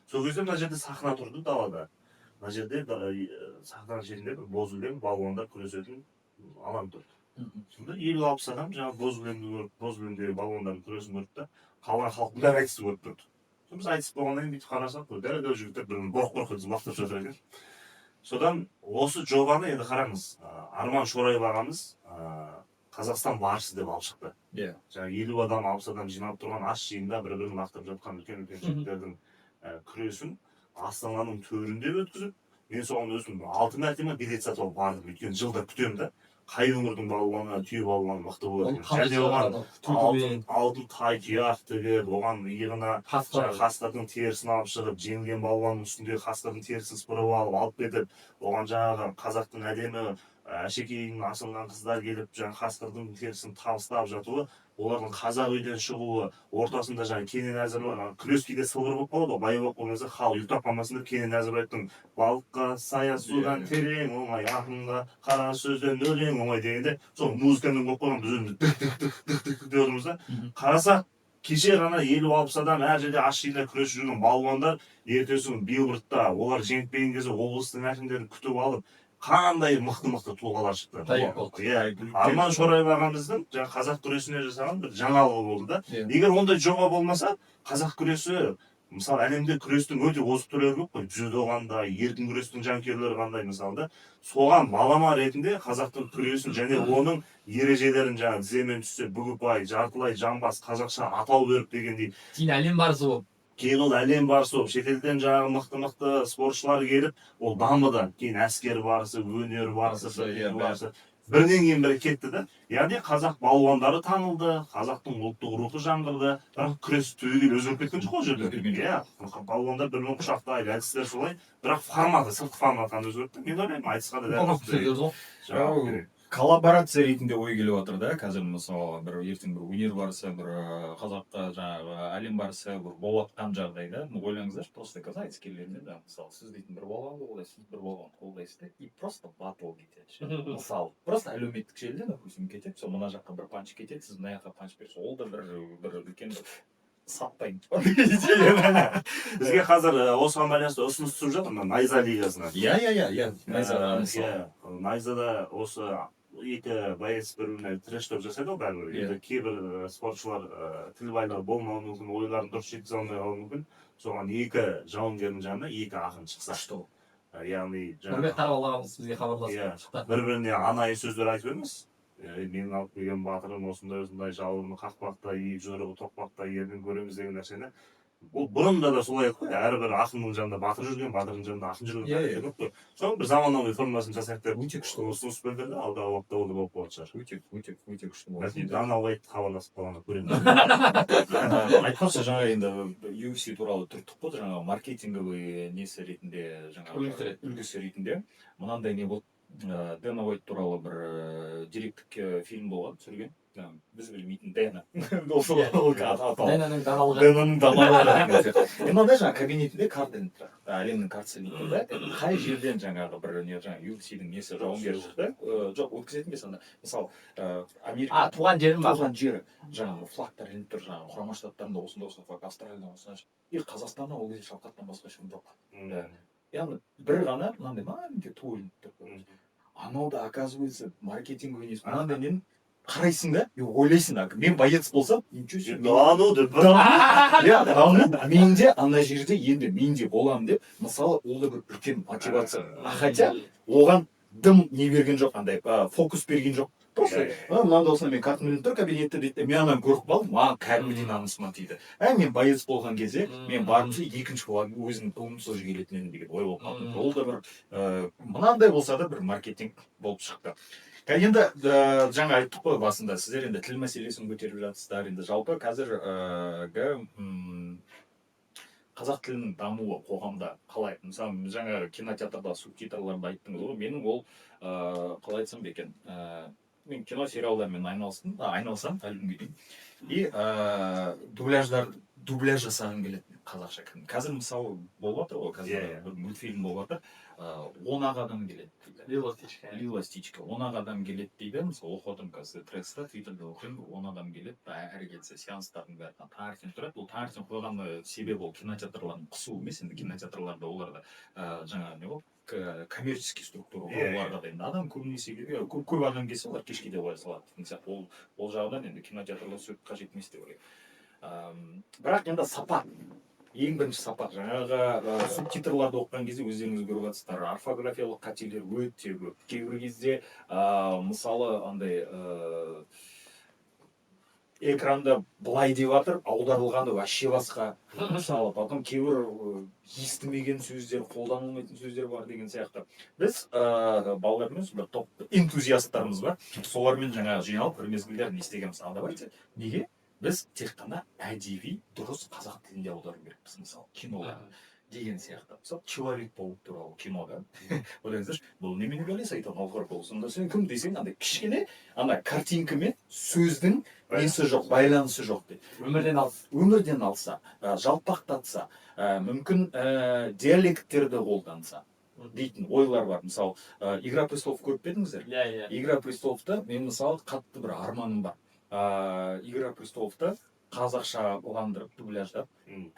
Сол кезде мына жерде сахна тұрды далада. Мына жерде сахнаның шетінде бір боз өлең балуандар күресетін алаң тұрды. Сонда 50-60 адам жаңағы боз өлеңдегі балуандардың күресін көрді да, қалған халықтың бәрі айтысты көріп тұрды. Біз айтыс болғаннан кейін бүйтіп қарасақ, дәл жігіттер бір борқ-борқ етіп мақтап жатыр екен. Содан осы жобаны енді қараңыз, Арман Шораев ағамыз Қазақстан барысы деп алып шықты. Жаңағы 50 адам, 60 адам жиналып тұрған ас жиында бір-бірін мақтап жатқан үлкен жігіттердің күресін Астананың төрінде өткізіп, мен соған өзім 6 мәртеме билет сатып алып бардым. Өйткені жылда күтемін да, қай өңірдің балуаны, түйе балуаны мықты болады. Және оған алтын тай тұяқ тігіп, оған иығына қасқырдың терісін алып шығып, жеңілген балуанның үстінде қасқырдың терісін сыпырып алып кетіп, оған жаңағы қазақтың әдемі әшекейін асынған қыздар келіп, жаңағы қасқырдың терісін табыстап жатуы, олардың қазақ үйден шығуы, ортасында жаңағы Кенен Әзірбаев, күрес кейде сылбыр болып қалады, бай болып қалмаса, халық ұйықтап қалмасын деп Кенен Әзірбаевтың балыққа сая судан терең оңай, ақынға қара сөзден өлең оңай дегенде, сол музыкамен болып қойған біз өзіміз дік деп отырмыз да. Қарасақ, кеше ғана 50-60 адам әр жерде ас жиында күресіп жүрген балуандар ертесі Билбордта олар жеңіп келген кезде облыстың әкімдерін күтіп алып, қандай мықты тұлғалар шықты. Арман Шораев ағамыздың қазақ күресіне жасаған бір жаңалығы болды да. Егер ондай жоба болмаса, қазақ күресі, мысалы әлемде күрестің өте озық түрлері көп қой. Дзюдо қандай, еркін күрестің жанкүйерлері қандай мысалы да. Соған балама ретінде қазақтың күресін және оның ережелерін жаңағы тіземен түссе бүгіп ай, жартылай, жамбас, қазақша атау беріп дегендей. Кейін әлем барысы болып. Кейін ол әлем барысы болып, шетелден жаңағы мықты спортшылар келіп, ол дамыды. Кейін әскер барысы, өнер барысы, бірінен кейін бірі кетті да. Яғни қазақ балуандары танылды, қазақтың ұлттық рухы жаңғырды, бірақ күрес түбегейлі өзгеріп кеткен жоқ ол жерде. Балуандар бірімен құшақтайды, әдістер солай, бірақ форматы, сыртқы форматы қана өзгерді. Мен ойлаймын, айтысқа да коллаборация ретінде ой келіп отыр да, қазір мысалы бір ертең бір өнер барысы, бір қазақта жаңағы әлем барысы бір болыватқан жағдайда, ойлаңыздар, просто қазір айтыскерлермен да, мысалы сіз дейтін бір балуанды қолдайсыз, бір балуанды қолдайсыз да, и просто батл кетеді. Мысалы, просто әлеуметтік желіде, допустим, кетеді, сол мына жаққа бір панч кетеді, сіз мына жаққа панч берсіз, ол да бір үлкен сатпайын. Бізге қазір осыған байланысты ұсыныс түсіп жатыр, Найза лигасына. Найзада осы екі боец бір-біріне трэш-топ жасайды ғой бәрібір. Енді кейбір спортшылар тіл болмауы мүмкін, ойларын дұрыс жеткізе алмай қалуы мүмкін. Соған екі жауынгердің жанына екі ақын шықса. Яғни Нұрбек Тарбал ағамыз бізге хабарласып шықты. Бір-біріне анайы сөздер айтып емес. Менің алып келген батырым осындай жауырыны қақпақта, жөрігі тоқпақта ердің көреміз деген нәрсені. Бұл бұрында да солай еді ғой, әрбір ақынның жанында батыр жүрген, батырдың жанында ақын жүрген. Соның бір заманауи формасын жасайық деп ұсыныс білдірді, алдағы уақытта ол да болып қалатын шығар. Өте күшті болады. Даналы айтып хабарласып қалғанда көремін. Айтпақшы жаңа енді UFC туралы түрттік қой, жаңағы маркетинговый несі ретінде, жаңағы үлгісі ретінде. Мынандай не болды, Дэна Уайт туралы бір деректік фильм болған, түсірген. Біз білмейтін Дэна. Дэнаның даналығы. Дэнаның даналығы. Мынандай жаңағы кабинетінде карта ілініп тұрады. Әлемнің картасы ілініп тұрады. Қай жерден жаңағы бір UFC-дің несі жауынгері шықты. Жоқ, өткізетін бе сонда. Мысалы, Америка. Туған жерім бар. Туған жері. Жаңағы флагтар ілініп тұр. Жаңағы Құрама Штаттарында осындай флаг, Австралияда осындай. И Қазақстанда ол кезде шалқаттан басқа ешкім жоқ. Яғни бір ғана мынандай маленький ту ілініп тұр. Анау да, оказывается, маркетинговый несі. Мынандай нен қарайсың да и ойлайсың да мен боец болсам ничего себе Да ну деп иә менде ана жерде енді менде боламын деп мысалы ол да бір үлкен мотивация хотя оған дым не берген жоқ андай фокус берген жоқ просто мынандай болса мен картамен тұр кабинетте дейді мен ананы көріп қалдым маған кәдімгідей намысыма тиді мен боец болған кезде мен барынша екінші өзімнің туым сол жерге келетін едім деген ой болып қалды ол да бір мынандай болса да бір маркетинг болып шықты енді жаңа айттық қой басында сіздер енді тіл мәселесін көтеріп жатсыздар енді жалпы қазіргі қазақ тілінің дамуы қоғамда қалай мысалы жаңа кинотеатрда субтитрларды айттыңыз ғой менің ол қалай айтсам екен мен кино сериалдармен айналысамын әлі күнге дейін и дубляж жасағым келеді қазақша қазір мысалы болып жатыр ғой қазір бір мультфильм болып жатыр 10 адам келеді дейді Лило Стичка 10 адам келеді дейді мысалы оқып отырмын қазір трекста твиттерде оқимын 10 адам келеді әрі келсе сеанстардың бәрі таңертең тұрады ол таңертең қойған себебі ол кинотеатрлардың қысуы емес енді кинотеатрларда оларда жаңа не ғой коммерческий структура оларға да енді адам көбінесе көп адам келсе олар кешке де қоя салады деген сияқты ол жағынан енді кинотеатрлар сөйтіп қажет емес деп ойлаймын бірақ енді сапа ең бірінші сапа жаңағы субтитрларды оқыған кезде өздеріңіз көріп жатсыздар орфографиялық қателер өте көп кейбір кезде мысалы андай экранда былай деп жатыр аударылғаны вообще басқа мысалы потом кейбір естімеген сөздер қолданылмайтын сөздер бар деген сияқты біз балалармен бір топ энтузиасттарымыз бар солармен жаңағы жиналып бір мезгілдер не істегенбіз давайте неге біз тек қана әдеби дұрыс қазақ тілінде аудару керекпіз мысалы киноға деген сияқты мысалы человек паук туралы кинода ойлаңыздаршы бұл немене бәлес айтады алғыр бол сонда сен кім десең андай кішкене ана картинкамен сөздің несі жоқ байланысы жоқ дейді өмірден алса жалпақтатса мүмкін диалекттерді қолданса дейтін ойлар бар мысалы игра престолов көріп пе едіңіздер иә игра престоловта мен мысалы қатты бір арманым бар игра престоловта қазақша қыландырып дубляждап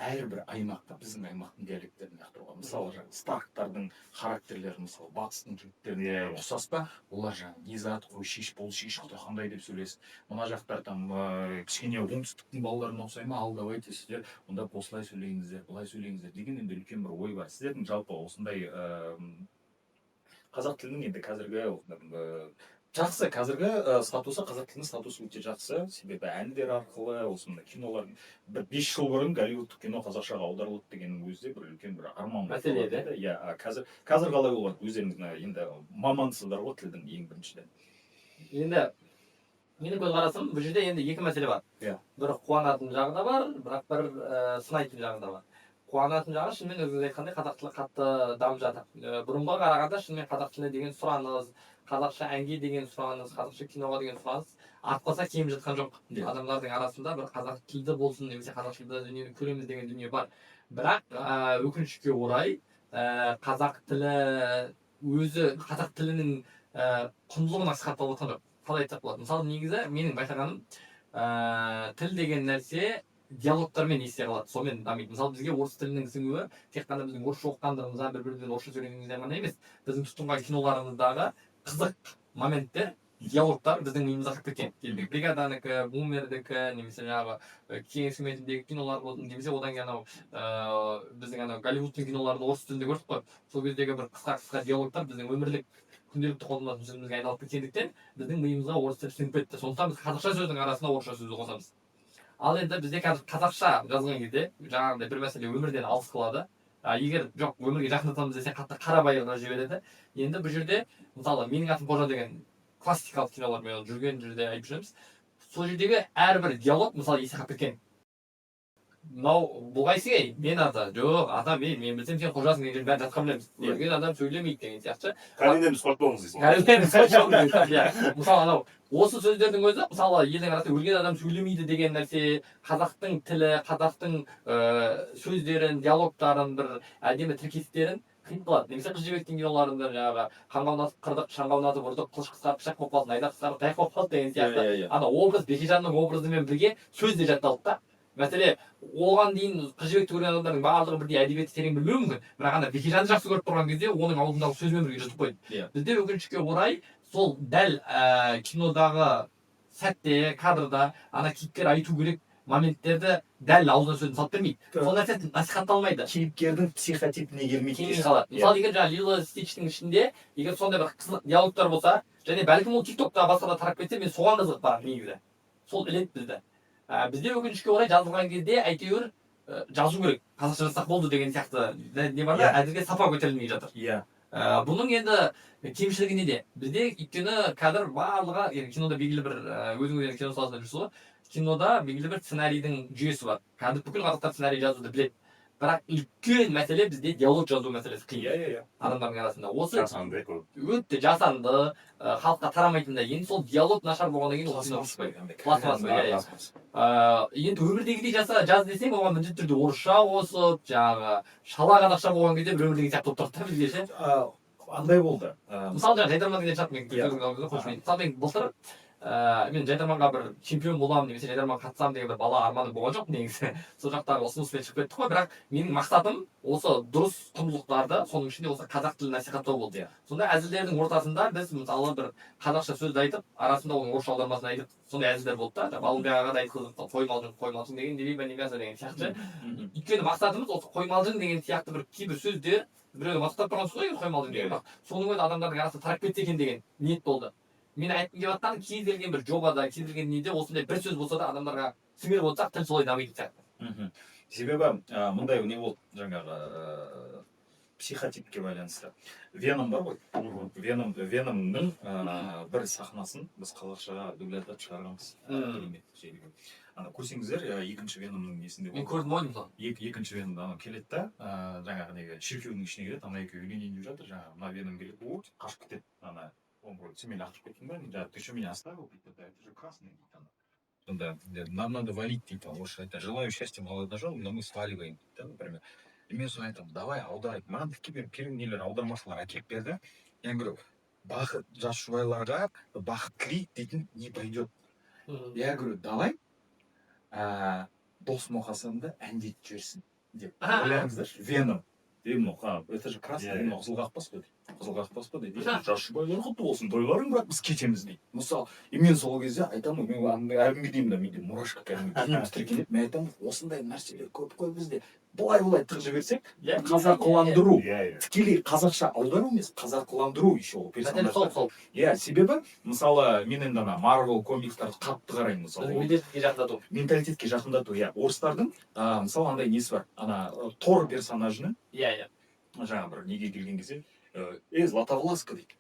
әрбір аймақта біздің аймақтың диалекттерін лақтыруға мысалы жаңағы старктардың характерлері мысалы батыстың жігіттеріне ұқсас па олар жаңағы не зат қой шеш бол шеш қандай деп сөйлесін мына жақтар там кішкене оңтүстіктің балаларына ұқсай ма ал давайте сіздер онда осылай сөйлеңіздер былай сөйлеңіздер деген енді үлкен бір ой бар сіздердің жалпы осындай қазақ тілінің енді қазіргі жақсы қазіргі статусы қазақ тілінің статусы өте жақсы себебі әндер арқылы осындай кинолар бір 5 жыл бұрын голливудтық кино қазақшаға аударылды дегеннің өзі де бір үлкен бір арман мәселе еді иә қазір қалай болады өздеріңіз енді мамансыздар ғой тілдің ең біріншіден енді менің көзқарасым бұл жерде енді екі мәселе бар иә бір қуанатын жағы да бар бірақ бір сынайтын жағы да бар қуанатын жағы шынымен өзіңіз айтқандай қазақ тілі қатты дамып жатыр бұрынға қарағанда шынымен қазақ тіліне деген сұраныс қазақша әнге деген сұраныс қазақша киноға деген сұраныс артпаса кеміп жатқан жоқ адамдардың арасында бір қазақ тілді болсын немесе қазақ тілді дүниені көреміз деген дүние бар бірақ өкінішке орай қазақ тілі өзі қазақ тілінің құндылығын насихаттап отырған жоқ қалай айтсақ болады мысалы негізі менің байқағаным тіл деген нәрсе диалогтармен есе қалады сонымен дамиды мысалы бізге орыс тілінің сіңуі тек қана біздің орысша оқығандығымыздан бір бірімізбен орысша сөйлегенімізден ғана емес біздің тұтынған киноларымыздағы қызық моменттер диалогтар біздің миымызға кіріп кеткен бригаданікі бумердікі немесе жаңағы кеңес үкіметіндегі кинолар болсын немесе одан кейін анау біздің анау голливудтың киноларын орыс тілінде көрдік қой сол кездегі бір қысқа диалогтар біздің өмірлік күнделікті қолданатын сөзімізге айналып кеткендіктен біздің миымызға орыс тілі сіңіп кетті сондықтан біз қазақша сөздің арасына орысша сөзді қосамыз ал енді бізде қазір қазақша жазған кезде жаңағыдай бір мәселе өмірден алыс қылады егер жоқ өмірге жақындатамыз десе қатты қарабайырға жібереді енді бұл жерде мысалы менің атым қожа деген классикалық кинолармен жүрген жерде айтып жүреміз сол жердегі әрбір диалог мысалы есе қалып кеткен мынау бұл қайсың ей мен ата жоқ атам ей мен білсем сен қожасың деген жердің бәрін жатқа білеміз өлген адам сөйлемейді деген сияқты кәдімгіден спорт болыңыз дейсің мысалы анау осы сөздердің өзі мысалы елдің арасында өлген адам сөйлемейді деген нәрсе қазақтың тілі қазақтың сөздерін диалогтарын бір әдемі тіркестерін қиын қылады немесе қыз жібектің киноларында жаңағы қанға ұнатып қырдық шаңға ұнатып ұрдық қылыш қысқарып пышақ болып қалсын айдақ қысқарып таяқ болып қалды деген сияқты ана образ бекежанның образымен бірге сөз де жатталды да мәселе оған дейін қыз жібекті көрген адамдардың барлығы бірдей әдебиетті терең білмеуі мүмкін бірақ ана бекежанды жақсы көріп тұрған кезде оның аузындағы сөзбен бірге жұтып қойды бізде өкінішке орай сол дәл кинодағы сәтте кадрда ана кейіпкер айту керек моменттерді дәл аузына сөзін салып бермейді. Сол нәрсе насихатталмайды. Кейіпкердің психотипіне келмей Келмей қалады. Мысалы егер жаңағы Лило Стичтің ішінде егер сондай бір қызық диалогтар болса, және бәлкім ол тиктокта басқа да тарап кетсе, мен соған қызығып барамын негізі. Сол іледі бізді. Бізде өкінішке орай жазылған кезде әйтеуір жазу керек. Қазақша жазсақ болды деген сияқты не бар да, әзірге сапа көтерілмей жатыр. Иә. Бұның енді кемшілігі неде? Бізде өйткені кадр барлығы, кинода белгілі бір өзіңіз кино саласында жүрсіз ғой, кинода белгілі бір сценарийдің жүйесі бар. Кәдімгі бүкіл қазақтар сценарий жазуды біледі. Бірақ үлкен мәселе бізде диалог жазу мәселесі қиын. Иә. Адамдардың арасында. Осы жасанды көп. өте жасанды, халыққа тарамайтында. Енді сол диалог нашар болғаннан кейін ол кино шықпайды. Пластмасс. Енді өмірдегідей жаз десең, оған міндетті түрде орысша қосып, жаңағы шала қазақша болған кезде бір өмірдегі сияқты болып тұрады да бізге ше. Андай болды. Мысалы жаңағы жайдарман деген шығады мен. Мысалы мен былтыр мен жайдарманға бір чемпион боламын немесе жайдарманға қатысамын деген бір бала арманы болған жоқ негізі. Сол жақтағы ұсыныспен шығып кеттік қой, бірақ менің мақсатым осы дұрыс құндылықтарды, соның ішінде осы қазақ тілін насихаттау болды. Сондай әзілдердің ортасында біз мысалы бір қазақша сөзді айтып, арасында оның орысша аудармасын айтып, сондай әзілдер болды да. Балымбек да айтқызып, қоймалжың деген деген сияқты. Өйткені мақсатымыз осы қоймалжың деген сияқты бір кейбір сөздер біреуді мақтап тұрған сөз ғой қоймалжың деген, бірақ соның өзі адамдардың арасында тарап кетсе екен деген ниет болды. Мен айтқым келіп жатқан кез келген бір жобада, кез келген неде осындай бір сөз болса да адамдарға сіңіріп отырсақ, тіл солай дамиды сияқты. Себебі мындай не болды жаңағы психотипке байланысты. Веном бар ғой. Веномның бір сахнасын біз қазақшаға дубляждап шығарғанбыз. Ана көрсеңіздер, екінші Веномның несінде мен көрдім ғой мысалы. Екінші Веномда ана келеді да, жаңағы неге шіркеудің ішіне келеді, ана екеуі үйленейін деп жатыр, жаңағы мына Веном келеді, қашып кетеді. Ана он говорит, ты меня лақтырып кеттің ба? Да, ты что меня оставил? Да, это же красный. Да, нам надо валить, типа, орысша айтады. Желаю счастья молодоженам, но мы сваливаем, да, например. И мен соны айтамын, давай аударайық. Маған тіке нелер аудармашылар әкеліп берді. Я говорю, бақыт жас жұбайларға бақыт тілейік дейтін не пойдет. Я говорю, давай дос мұқасанды әндетіп жіберсін деп. Ойлаңыздаршы, Веном. Это же красный, қызыл қақпас қой. Қызыл қақпас па дейді. Жас жұбайлар құтты болсын, тойларың, бірақ біз кетеміз дейді. Мысалы, мен сол кезде айтамын, мен әлгінге деймін да, менде мурашка кәдімгі тіркелеп, мен айтамын, осындай нәрселер көп қой бізде. Былай тығып жіберсек, қазақыландыру, тікелей қазақша аудару емес, қазақыландыру еще ол персонаждар. Себебі, мысалы, мен енді ана Marvel комикстарды қатты қараймын, мысалы. Менталитетке жақындату, орыстардың, мысалы, андай несі бар, ана Тор персонажының, жаңа бір неге келген кезде, Златовласка дейді.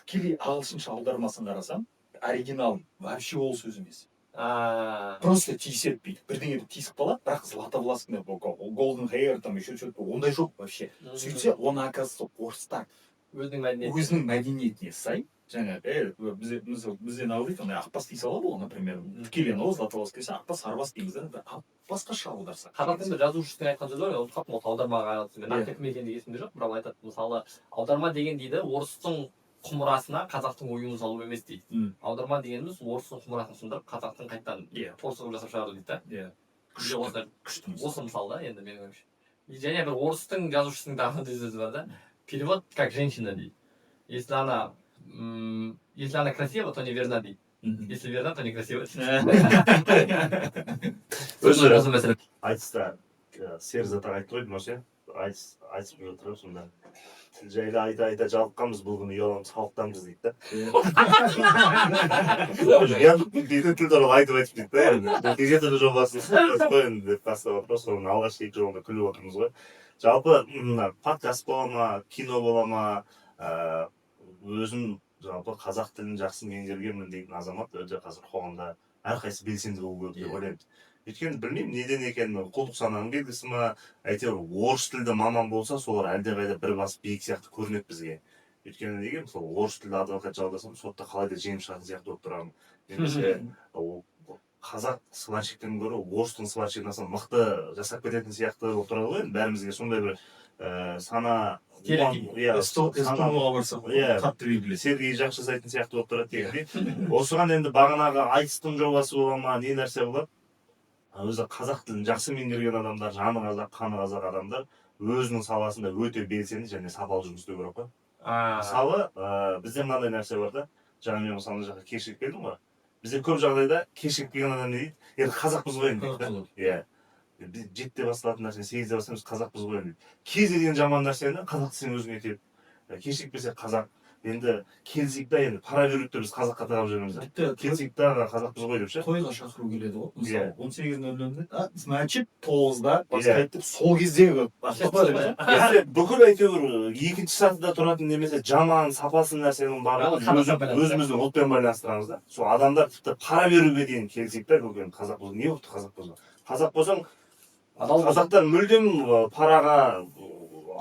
Тікелей ағылшынша аудармасын қарасам, оригинал вообще ол сөз емес. Просто тиіседі дейді. Бірдеңе тиісіп қалады, бірақ Златовласканы, Golden Hair, там еще что-то, ондай жоқ вообще. Сөйтсе, оны оказывается орыстар өзінің мәдениетіне сай, жаңа, бізден алып андай ақбас дей салады ғой, например, тікелей Златовласка десе, ақбас, арбас дейміз да, басқаша аударса. Қазақ тілінде жазушысының айтқан сөзі бар, ұмытып қалыппын, аудармаға қатысты. Нақты кім екені есімде жоқ, бірақ айтады, мысалы, аударма деген дейді, орыстың құмырасына қазақтың оюын салу емес дейді. Аударма дегеніміз орыстың құмырасын сындырып, қазақтың қайтадан торсығып жасап шығару дейді да. Осы мысалда енді менің ойымша. Және бір орыстың жазушысының тағы да сөзі бар да. Перевод как женщина дейді. Если она красива, то не верна дейді. Если верна, то не красива дейді. Осы мәселе. Айтыста Серзат айтты ғой, Марсе, айтып жатыр сонда. Тіл жайлы айта жалыққанбыз, бұл күні ұяламыз, халықтанбыз дейді да. Дейді, тіл туралы айтып дейді да. Кеше тілі жобасын қойын деп бастап отырмыз, соның алғашқы екі жолында күліп отырмыз ғой. Жалпы подкаст бола ма, кино бола ма, өзім жалпы қазақ тілін жақсы меңгергенмін дейтін азамат өте қазір қоғамда әрқайсысы белсенді болу керек деп ойлаймын. Өйткені білмеймін неден екенін, құлдық сананың белгісі ма, әйтеуір орыс тілді маман болса, солар әлдеқайда бір бас биік сияқты көрінеді бізге. Өйткені неге мысалы орыс тілді адвокат жалдасам, сотта қалайда жеңіп шығатын сияқты болып тұрамын. Немесе қазақ сварщиктен гөрі орыстың сварщигінен мықты жасап кететін сияқты болып тұрады ғой. Бәрімізге сондай бір сана эстонияға барсақ қатты белгілі. Сергей жақсы жасайтын сияқты болып тұрады дегендей. Осыған енді бағанағы айтыстың жобасы бола ма, не нәрсе болады? Өзі қазақ тілін жақсы меңгерген адамдар, жаны қазақ, қаны қазақ адамдар өзінің саласында өте белсенді және сапалы жұмыс істеу керек қой. Мысалы, бізде мынандай нәрсе бар да, жаңа мен мысалы жаққа кешігіп келдім ғой. Бізде көп жағдайда кешігіп келген адам не дейді? Енді қазақпыз ғой енді дейді да. Қазақ. Иә. Біз 7-те басталатын нәрсені 8-де бастаймыз, қазақпыз ғой енді. Кез келген жаман нәрсені қазақ десең өзіңе тиеді. Кешігіп келсе қазақ. Енді келсек та енді пара беруді біз қазаққа тағап жүреміз да. Тіпті Келсек та қазақпыз ғой деп ше. тойға шақыру келеді ғой. Иә. Мысалы 18:00-да, значит 9-да Иә. бастайды деп сол кездегі Яғни бүкіл әйтеуір екінші сатыда тұратын немесе жаман сапасыз нәрсенің барлығын өзіміздің ұлтпен байланыстырамыз да. Сол адамдар тіпті пара беруге дейін келсек та көкем қазақ болсын. Не болды қазақ болсын? Қазақ болсаң қазақтар мүлдем параға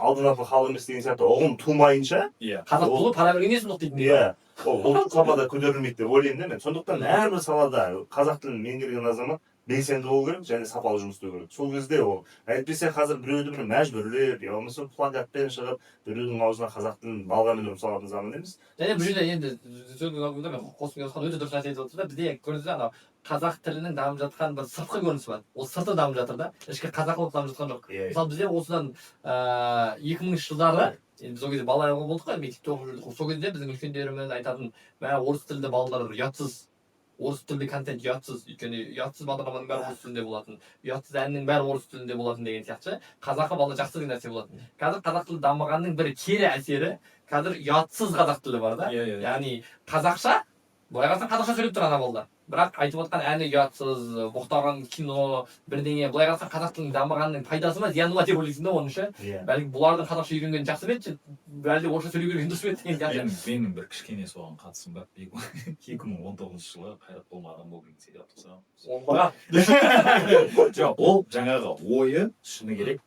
алдынапы хал емес деген сияқты ұғым тумайынша, Иә. қазақ болу пара берген несін ұқты дейтін. иә, ол ұлттық сапада көтерілмейді деп ойлаймын да мен. Сондықтан әрбір салада қазақ тілін меңгерген азамат белсенді болу керек және сапалы жұмыс істеу керек. Сол кезде ол әйтпесе қазір біреуді бір мәжбүрлеп, я болмаса плакатпен шығып, біреудің аузына қазақ тілін балғамен ұрып салатын заман емес. және бұл жерде енді сөздің алдында мен қосып жатқан өте дұрыс нәрсе айтып отырсыз да, бізде көрдіңіз бе анау қазақ тілінің дамып жатқан бір сыртқы көрінісі бар. Ол сырты дамып жатыр да, ішкі қазақылық дамып жатқан жоқ. Мысалы бізде осыдан 2000 жылдары енді сол кезде бала болдық қой, мектепте оқып жүрдік. Сол кезде біздің үлкендеріміз айтатын, мә орыс тілді балалар ұятсыз, орыс тілді контент ұятсыз, өйткені ұятсыз бағдарламаның бәрі орыс тілінде болатын, ұятсыз әннің бәрі орыс тілінде болатын деген сияқты қазақы бала жақсы деген нәрсе болатын. Қазір қазақ тілі дамығанның бір кері әсері, қазір ұятсыз қазақ тілі бар да. Яғни қазақша, былай қарасаң қазақша сөйлеп тұр ана балалар. Бірақ айтып отқан әні ұятсыз, боқтаған кино, бірдеңе. Былай қарасаң қазақ тілінің дамығанның пайдасы ма, зияны ма деп ойлайсың да оның ше. Бәлкім бұлардың қазақша үйренгені жақсы ма еді, әлде орысша сөйлей берген дұрыс па еді деген сияқты. Менің бір кішкене соған қатысым бар. 2019 жылы Қайрат болмаған бол деген сериал тұрса. Жоқ, ол жаңағы ойы шыны керек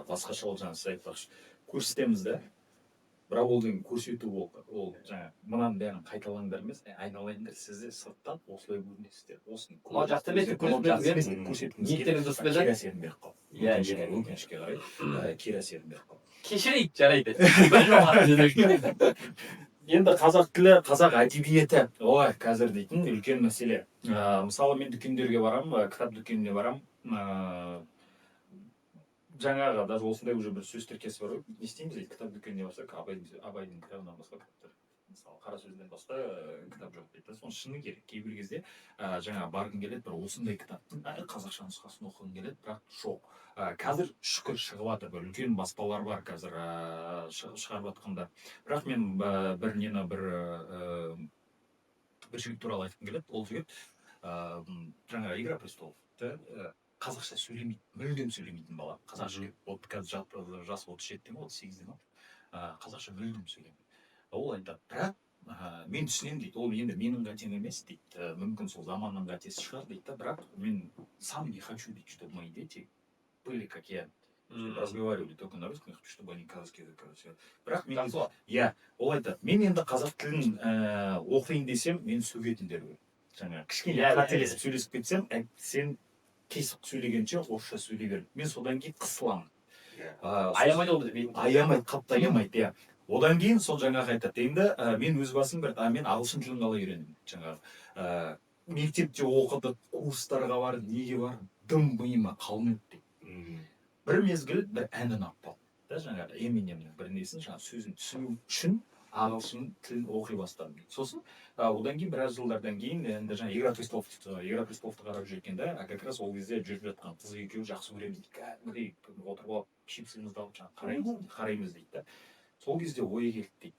басқаша ол жаңа сіз айтпақшы. Көрсетеміз да. Бірақ ол деген көрсету ол жаңа мынаның бәрін қайталаңдар емес, айналайындар, сіздер сырттан осылай көрінесіздер. Осыны жақсы емес, көрсеткіңіз ниеттеріңіз дұрыс кері әсерін беріп қалды. Иә, өкінішке қарай кері әсерін беріп қалды. кешірейік, жарайды. Енді қазақ тілі, қазақ әдебиеті, ой, қазір дейтін үлкен мәселе. Мысалы мен дүкендерге барам, кітап дүкеніне барам, жаңағы даже осындай уже бір сөз тіркесі бар ғой. Не істейміз дейді, кітап дүкеніне барсақ, Абайдың кітабынан басқа кітаптар. Мысалы, қара сөзден басқа кітап жоқ дейді. Соны шыны керек. Кейбір кезде жаңа барғың келеді, бір осындай кітаптың қазақша нұсқасын оқығың келеді, бірақ жоқ. Қазір шүкір шығып жатыр, бір үлкен баспалар бар қазір шығарып жатқандар. Бірақ мен бір жігіт туралы айтқым келеді. Ол жігіт жаңа Игра престоловты қазақша сөйлемейді, мүлдем сөйлемейтін бала. Қазақша вот қазір жасы 37-ден 38-ден қазақша мүлдем сөйлемейді. Ол айтады, бірақ мен түсінемін дейді, ол енді менің қатем емес дейді, мүмкін сол заманның қатесі шығар дейді, бірақ мен сам не хочу дейді, чтобы мои дети были как я. Разговаривали только на русском, я хочу, чтобы они казахский язык говорили. Бірақ мен, иә, ол айтады, мен енді қазақ тілін оқиын десем, мен сөгетіндер ғой. Жаңа кішкене қателесіп сөйлесіп кетсем, сен кесіп сөйлегенше орысша сөйлей бер. Мен содан кейін қысыламын. Аямайды ол бізде. Аямайды, қатты аямайды, иә. Одан кейін сол жаңағы айтады. Енді мен өз басым мен ағылшын тілін қалай үйрендім. Жаңағы мектепте оқыдық, курстарға бар, неге бар, дым миыма қалмайды дейді. Бір мезгіл бір ән ұнап қалды. Жаңағы Эминемнің бір несін, жаңағы сөзін түсіну үшін ағылшын тілін оқи бастадым. Сосын одан кейін біраз жылдардан кейін енді жаңа Игра престоловты қарап жүрген да, как раз ол кезде жүріп жатқан қыз екеуі жақсы көреміз дейді. Кәдімгідей отырып алып чипсымызды алып жаңағы қараймыз дейді да. Сол кезде ой келді дейді.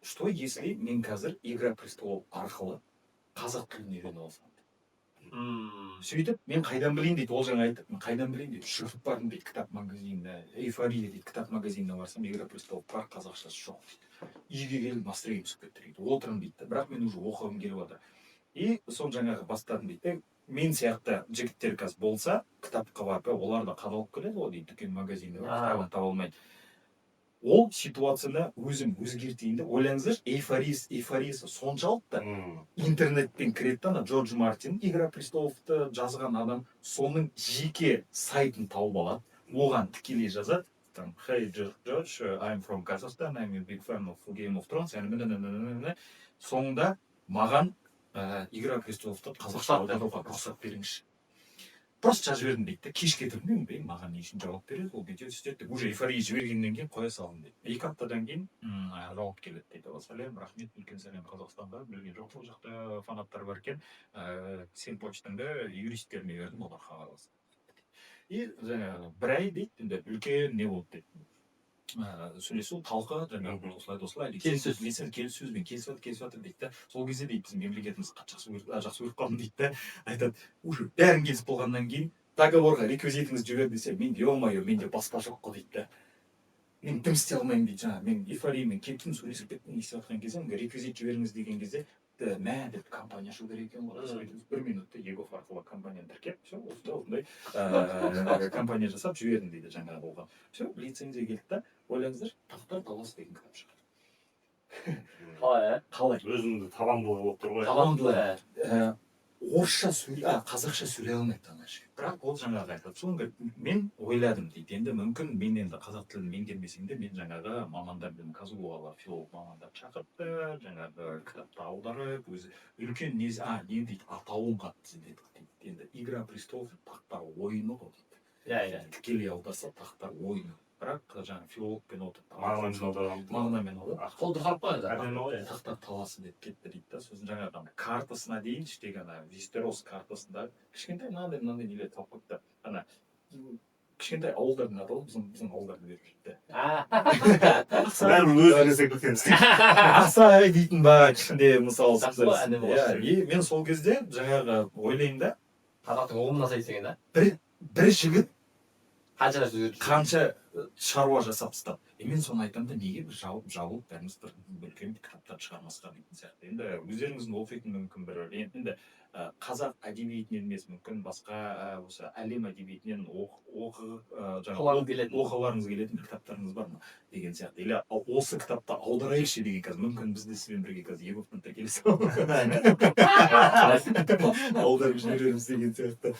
Что если мен қазір Игра престолов арқылы қазақ тілін үйреніп алсам? Сөйтіп, мен қайдан білейін дейді, ол жаңа айтып, мен қайдан білейін дейді, шығып бардым дейді, кітап магазиніне, эйфория дейді, кітап магазиніне барсам, Игра престолов бар, қазақшасы жоқ дейді. Үйге келіп настроение түсіп кетті дейді, отырым дейді, бірақ мен уже оқығым келіп жатыр. И сон жаңағы бастадым дейді, мен сияқты жігіттер қазір болса, кітапқа барып, олар да қадалып келеді ғой дейді, дүкен магазиніне кітабын таба алмайды. Ол ситуацияны өзім өзгертейін деп ойлаңыздаршы, эйфориясы соншалықты интернетпен кіреді ана Джордж Мартин Игра престоловты жазған адам соның жеке сайтын тауып алады, оған тікелей жазады, там Hey George, I'm from Kazakhstan, I'm a big fan of Game of Thrones, соңында маған Игра престоловты қазақша аударуға рұқсат беріңізші. просто жазып жібердім дейді да, кешке тұрдым мен маған не үшін жауап береді ол бүйтеді сөйтеді уже эйфория жібергеннен кейін қоя салдым дейді. 2 аптадан кейін жауап келеді дейді. Сәлем, рахмет, үлкен сәлем Қазақстанға, білген жоқ ол жақта фанаттар бар екен, сен почтаңды юристтеріне бердім, олар хабарласты. И жаңағы бір ай дейді енді үлкен не болды дейді, сөйлесу талқы жаңағы осылай келіссөзбен келісіп жатыр дейді да. Сол кезде дейді біздің мемлекетіміз жақсы көріп қалдым дейді да. Айтады уже бәрін келісіп болғаннан кейін договорға реквизитіңізді жібер десе мен ё-моё менде баспа жоқ қой дейді да. Мен дым істей алмаймын дейді. Жаңағы мен эйфориямен кеттім сөйлесіп кеттім естіп жатқан кезде реквизит жіберіңіз деген кезде мә деп компания ашу керек екен ғой. Сөйтіп 1 минутта егов арқылы компанияны тіркеп, все осындай компания жасап жібердім дейді жаңағы болған. Все лицензия келді да, ойлаңыздар, Тақтар таласы деген кітап шығарды. Қалай? Өзімді табандылығы болып тұр ғой. Табандылығы. Орысша қазақша сөйлей алмайды ана жігіт. Бірақ ол жаңағы айтады. Соңғы мен ойладым дейді. Енді мүмкін мен енді қазақ тілін меңгермесем де мен жаңағы мамандардан казуалар, филолог мамандар шақыртты, жаңағы кітапты аударып, өзі үлкен не дейді, атауын қатты дейді. Енді Игра престолов тақтар ойыны ғой дейді. Иә. Тікелей аударса тақтар ойыны. Бірақ жаңағы филологпен отырып Мағынамен аударып. Сол дұрыс қой енді. Тақтар таласы деп кетті дейді да. Сосын жаңағы картасына дейін іштегі ана Вестерос картасында кішкентай мынандай нелер тауып қойыпты. Ана кішкентай ауылдардың атауы біздің ауылдарды беріп жүрді. Бәрібір өзіңіз секілденіз. Асай дейтін ба кішкентай мысалы. Мен сол кезде жаңағы ойлаймын да. Қазақтың ұғымына сай деген да. Бір жігіт қанша шаруа жасап тастады. Мен соны айтамын да неге бір жабылып бәріміз бір үлкен кітаптар шығармасқа дейтін сияқты. Енді өздеріңіздің оқитын мүмкін бір енді қазақ әдебиетінен емес мүмкін басқа осы әлем әдебиетінен оқығыларыңыз келетін кітаптарыңыз бар ма деген сияқты. Или осы кітапты аударайықшы деген қазір мүмкін біз де сізбен бірге қазір Еговтан тіркелесіп аударып жібереміз деген сияқты.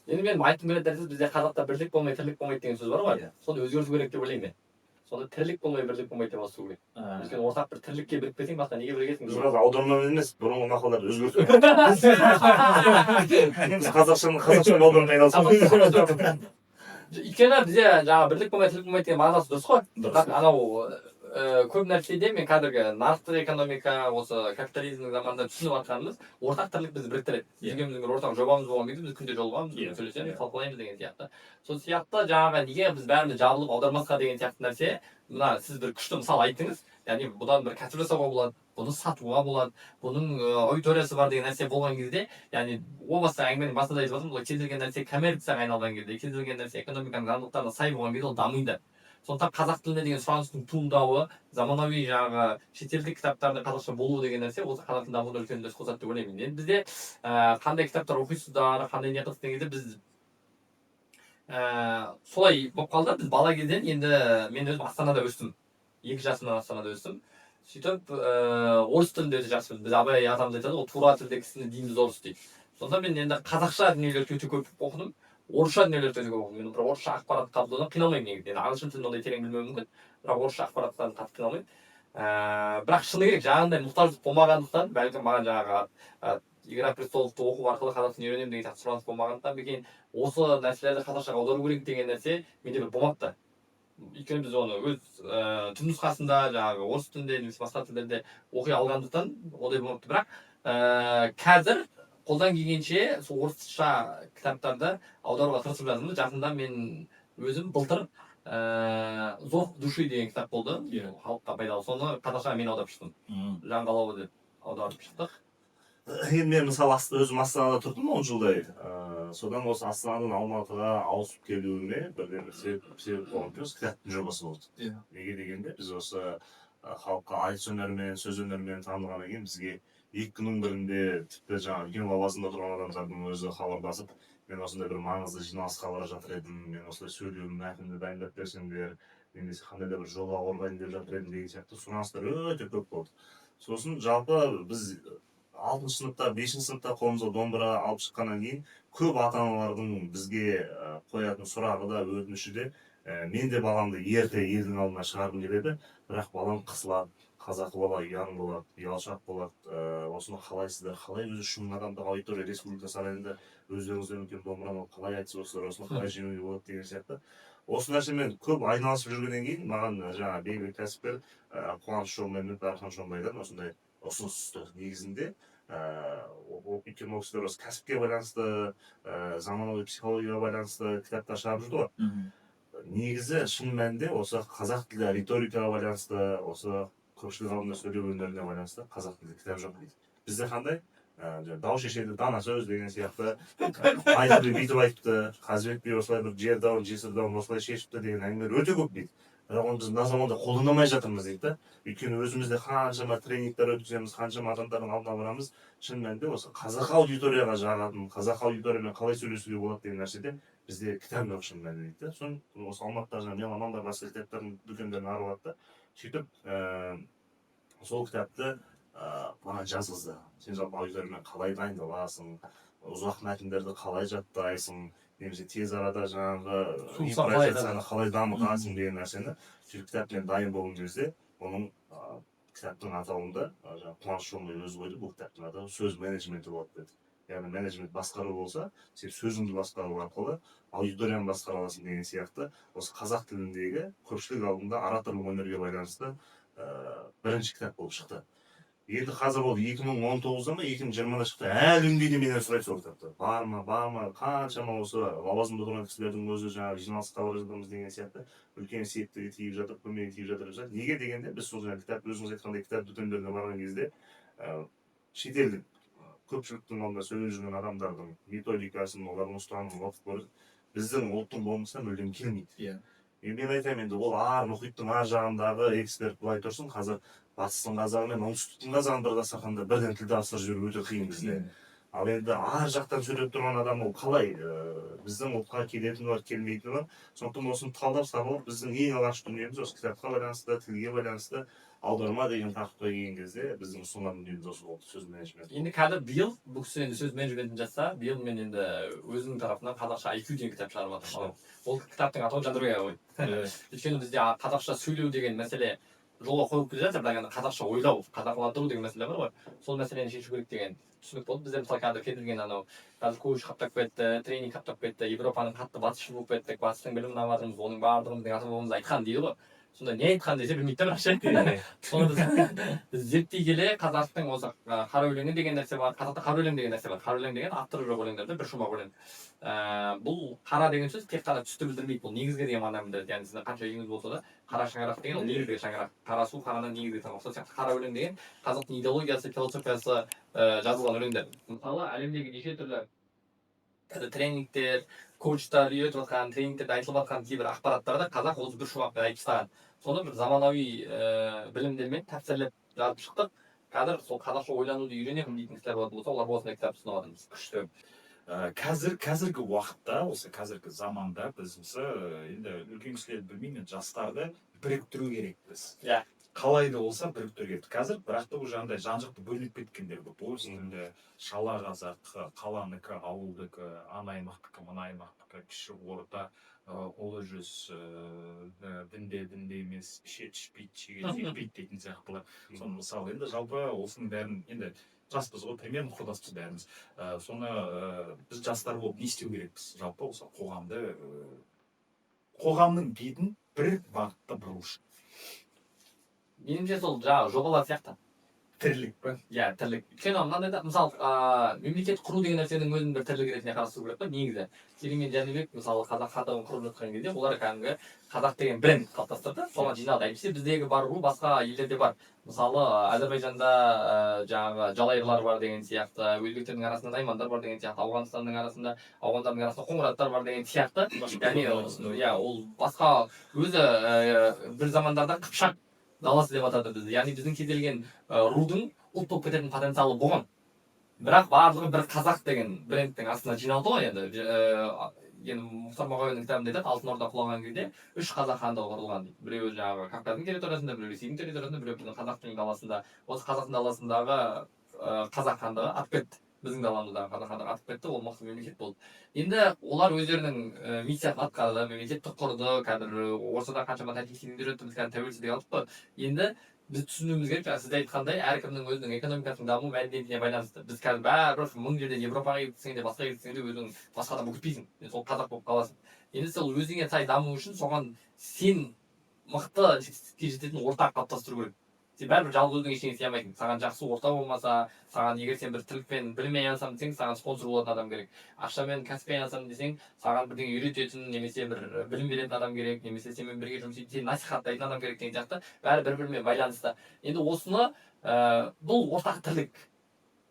Енді мен айтқым келетін нәрсе бізде қазақта бірлік болмай тірлік болмайды деген сөз бар ғой. Соны өзгерту керек деп ойлаймын мен. Сонда тірлік болмай бірлік болмайды деп ауыстыру керек. Өйткені ортақ бір тірлікке бірікпесең басқа неге бірігесің? Біз қазір аудармамен емес, бұрынғы мақалдарды өзгерту. Қазақшаның аудармамен айналысамыз. Өйткені бізде жаңағы бірлік болмай тірлік болмайды деген мағынасы дұрыс қой. Бірақ анау көп нәрседе мен қазіргі нарықтық экономика, осы капитализмнің заманында түсініп жатқанымыз ортақ тірлік бізді біріктіреді. Екеуміздің бір ортақ жобамыз болған кезде біз күнде жолығамыз, сөйлесеміз, талқылаймыз деген сияқты. Сол сияқты жаңағы неге біз бәріміз жабылып аудармасқа деген сияқты нәрсе, мына сіз бір күшті мысал айттыңыз. Яғни бұдан бір кәсіп жасауға болады, бұны сатуға болады, бұның аудиториясы бар деген нәрсе болған кезде, яғни о баста әңгіменің басында айтып жатырмын, кез келген нәрсе коммерцияға айналған кезде, кез келген нәрсе экономиканың заңдылықтарына сай болған кезде ол дамиды. Сондықтан қазақ тіліне деген сұраныстың туындауы, заманауи жаңағы шетелдік кітаптардың қазақша болуы деген нәрсе осы қазақ тілін дамытуға үлкен үлес қосады деп ойлаймын. Енді бізде қандай кітаптар оқисыздар, қандай не қылсыз деген кезде біз солай болып қалды. Біз бала кезден енді мен өзім Астанада өстім. 2 жасымнан Астанада өстім. Сөйтіп орыс тілінде өте жақсы білдім. Біз Абай атамыз айтады ғой, тура тілде кісіні дейміз орыс дейді. Сонда мен енді қазақша дүниелерді өте көп оқыдым. Орысша дүниелерді өте көп оқыдым. Мен бір орысша ақпарат қабылдаудан қиналмаймын негізінде. Енді ағылшын тілін ондай терең білмеуім мүмкін, бірақ орысша ақпараттан қатты қиналмаймын. Бірақ шыны керек жаңағындай мұқтаждық болмағандықтан, бәлкім маған жаңағы Игра престоловты оқу арқылы қазақ тілін үйренемін деген сияқты сұраныс болмағандықтан бекен осы нәрселерді қазақшаға аудару керек деген нәрсе менде бір болмапты. Өйткені біз оны өз түпнұсқасында жаңағы орыс тілінде немесе басқа тілдерде оқи алғандықтан ондай болмапты. Бірақ қазір қолдан келгенше сол орысша кітаптарды аударуға тырысып жатырмын. Жақында мен өзім былтыр Зов души деген кітап болды. Халыққа пайдалы. Соны қазақшаға мен аударып шықтым. Жан қалауы деп аударып шықтық. Енді мен мысалы өзім Астанада тұрдым 10 жылдай. Содан осы Астанадан Алматыға ауысып келуіме бірден себеп болған кітаптың жобасы болды. Неге дегенде біз осы халыққа айтыс өнерімен, сөз өнерімен танылғаннан кейін бізге 2 күннің бірінде тіпті жаңағы үлкен лауазымда тұрған адамдардың өзі хабарласып, мен осындай бір маңызды жиналысқа бара жатыр едім, мен осылай сөйлеуім мәтінді дайындап берсеңдер, немесе қандай да бір жоба қорғайын деп жатыр едім деген сияқты сұраныстар өте көп болды. Сосын жалпы біз 6-шы сыныпта, 5-ші сыныпта қолымызға домбыра алып шыққаннан кейін көп ата-аналардың бізге қоятын сұрағы да, өтініші де мен де баламды ерте елдің алдына шығарғым келеді, бірақ балам қысылады, қазақы бала ұяң болады, ұялшақ болады, осыны қалайсыздар, қалай өзі шын адамды аудитория республика сарайында өздеріңізден үлкен домбыраны қалай айтып отырсыздар, осыны қалай жеңуге болады деген сияқты. Осы нәрсемен көп айналысып жүргеннен кейін маған жаңа белгілі кәсіпкер Қуаныш Шоңбай мен Дархан Шоңбайдан осындай ұсыныс түсті. Негізінде өйткені ол кісілер осы кәсіпке байланысты, заманауи психологияға байланысты кітаптар шығарып жүрді ғой. Негізі шын мәнінде осы қазақ тілі риторикаға байланысты, осы көпшілік алдында сөйлеу өнеріне байланысты қазақ тілді кітап жоқ дейді. Бізде қандай? Дау шешеді дана сөз деген сияқты, айтып бүйтіп айтыпты, Қазыбек би осылай бір жер дауын жесір дауын осылай шешіпті деген әңгімелер өте көп дейді. Бірақ оны біз мына заманда қолданамай жатырмыз дейді да. Өйткені өзімізде қаншама тренингтер өткіземіз, қаншама адамдардың алдына барамыз, шын мәнінде осы қазақ аудиторияға жағатын, қазақ аудиториямен қалай сөйлесуге болады деген нәрседе бізде кітап жоқ шын мәнінде дейді да. Соны осы Алматыда жаңағы меломандар басқа кітаптардың дүкендерін аралады да. Сөйтіп сол кітапты маған жазғызды. Сен жалпы аудиториямен қалай дайындаласың, ұзақ мәтіндерді қалай жаттайсың, немесе тез арада жаңағы импровизацияны қалай дамытасың деген нәрсені. Сөйтіп кітаппен дайын болған кезде оның кітаптың атауында Қуаныш Шоңбай өзі қойды, бұл кітаптың атауы сөз менеджменті болады деді. Яғни менеджмент басқару болса, сен сөзіңді басқару арқылы аудиторияны басқара аласың деген сияқты. Осы қазақ тіліндегі көпшілік алдында ораторлық өнерге байланысты бірінші кітап болып шықты. Енді қазір ол 2019-да ма 2020-да шықты. Әлі үндейді менен сұрайды сол кітапты. Бар ма, қаншама осы лауазымда тұрған кісілердің өзі жаңағы жиналысқа бара жатырмыз деген сияқты үлкен септігі тиіп жатыр, көмегі тиіп жатыр. Неге дегенде біз сол жаңағы кітап, өзіңіз айтқандай кітап дүкендеріне барған кезде шетелдік көпшіліктің алдында сөйлеп жүрген адамдардың методикасын, олардың ұстанымын оқып көріп, біздің ұлттың болмысына мүлдем келмейді. Мен айтамын, енді ол мұхиттың ар жағындағы эксперт былай тұрсын, қазір батыстың қазағы мен оңтүстіктің қазағын бір дастарханда бірден тіл табыстырып жіберу өте қиын бізде. Ал енді ар жақтан сөйлеп тұрған адам ол қалай біздің ұлтқа келетіні бар, келмейтіні бар. Сондықтан осыны талдап саралап біздің ең алғашқы дүниеміз осы кітапқа байланысты, тілге байланысты аударма деген тақырыпқа келген кезде біздің ұсынған дүниеміз осы болды, сөз менеджменті. Енді қазір биыл бұл кісі енді сөз менеджментін жатса, биыл мен енді өзінің тарапынан қазақша IQ деген кітап шығарып жатырмын. Ол кітаптың атауы жадырбай ғой. Өйткені бізде қазақша сөйлеу деген мәселе жолға қойылып келе жатыр, бірақ енді қазақша ойлау, қазақыландыру деген мәселе бар ғой. Сол мәселені шешу керек деген түсінік болды. Бізде мысалы қазір кетілген анау қазір коуч қаптап кетті, тренинг қаптап кетті, Европаның қатты батысшы болып кеттік, батыстың білімін алып жатырмыз, оның барлығымыздың ата бабамыз айтқан дейді ғой. Сонда не айтқан десе білмейді да бірақ. Соны біз зерттей келе қазақтың осы қара өлеңі деген нәрсе бар, қазақта қара өлең деген нәрсе бар. Қара өлең деген авторы жоқ өлеңдерде бір шумақ өлең. Бұл қара деген сөз тек қана түсті білдірмейді, бұл негізгі деген мағына білдіреді. Яғни сіздің қанша үйіңіз болса да қара шаңырақ деген ол негізгі шаңырақ. Қара су қарадан негізгі тармақ. Сол сияқты қара өлең деген қазақтың идеологиясы, философиясы жазылған өлеңдер. Мысалы әлемдегі неше түрлі тренингтер, коучтар үйретіп жатқан, тренингтерде айтылып жатқан кейбір ақпараттарды қазақ осы бір шумақпен айтып тастаған. Соны бір заманауи білімдермен тәпсірлеп жазып шықтық. Қазір сол қазақша ойлануды үйренемін дейтін кітап болса, оларға осындай кітап ұсынып жатырмыз. Күшті. Қазіргі уақытта, осы қазіргі заманда біз енді үлкен кісілерді білмеймін, жастарды біріктіру керекпіз. Қалай да болса біріктіру керек. Қазір бірақ та уже андай жан-жақты бөлініп кеткендер көп. Орыс тілді, шала қазақ, қаланыкі, ауылдікі, ана аймақтікі, мына аймақтікі, кіші орта, ұлы жүз, дінде емес, ішпейді, шекпейді дейтін сияқтылар. Соны мысалы енді жалпы осының бәрін енді жаспыз ғой, примерно құрдаспыз бәріміз. Соны біз жастар болып не істеу керекпіз? Жалпы осы қоғамның бетін бір бағытта бұру үшін. Меніңше сол жаңағы жобалар сияқты. Тірлік па? Иә, тірлік. Өйткені мынандай да, мысалы, мемлекет құру деген нәрсенің өзін бір тірлік ретінде қарастыру керек па, негізі. Керей мен Жәнібек, мысалы, қазақ хандығын құрып жатқан кезде, олар кәдімгі қазақ деген бренд қалыптастырды, соған жиналды. Әйтпесе біздегі бар ру басқа елдерде бар. Мысалы, Әзербайжанда жаңағы жалайырлар бар деген сияқты, өзбектердің арасында наймандар бар деген сияқты, ауғандардың арасында қоңыраттар бар деген сияқты. Яғни, иә, ол басқа өзі бір замандарда қыпшақ даласы деп атады бізді. Яғни біздің кез-келген рудың ұлт болып кететін потенциалы болған. Бірақ барлығы бір қазақ деген брендтің астына жиналды ғой енді. Енді Мұхтар Мағауиннің кітабында айтады, Алтын Орда құлаған кезде 3 қазақ хандығы құрылған дейді. Біреуі жаңағы Кавказдың территориясында, біреуі Ресейдің территориясында, біреуі біздің қазақтың даласында. Осы қазақтың даласындағы қазақ хандығы атып кетті. Біздің даламыздағы қазақ хандығы атып кетті, ол мықты мемлекет болды. Енді олар өздерінің миссиясын атқарды, мемлекетті құрды, қазір ортада қаншама тәжік сенімдер өтті, біз қазір тәуелсіздік алдық қой. Енді біз түсінуіміз керек, жаңа сіз айтқандай, әркімнің өзінің экономикасының даму мәдениетіне байланысты. Біз қазір бәрібір мың жерде Европаға кетсең де, басқа кетсең де өзің басқадан өтпейсің. Сол қазақ болып қаласың. Енді сол өзіңе сай даму үшін соған сен мықты жетістікке жететін орта қалыптастыру керек. Сен бәрібір жалғыз өзің ештеңе істей алмайсың. Саған жақсы орта болмаса, саған егер сен бір тірлікпен біліммен айналысамын десең, саған спонсор болатын адам керек. Ақшамен кәсіппен айналысамын десең, саған бірдеңе үйрететін немесе бір білім беретін адам керек, немесе сенімен бірге жұмыс істейтін, сені насихаттайтын адам керек деген сияқты бәрі бір-бірімен байланысты. Енді осыны бұл ортақ тірлік.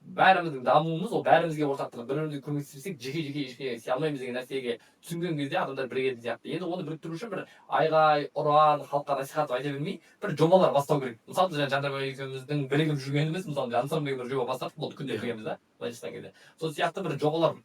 Бәріміздің дамуымыз ол бәрімізге ортақ тірлік. Бір-бірімізге көмектеспесек, жеке-жеке ештеңе істей алмаймыз деген нәрсеге түсінген кезде адамдар бірігетін сияқты. Енді оны біріктіру үшін бір айғай, ұран, халыққа насихат айта бермей, бір жобалар бастау керек. Мысалы, біз Жандарбек екеуміздің бірігіп жүргеніміз, мысалы, ансамбль деген бір жоба бастадық, болды күнде біргеміз да, былайша айтқан кезде. Сол сияқты бір жобалар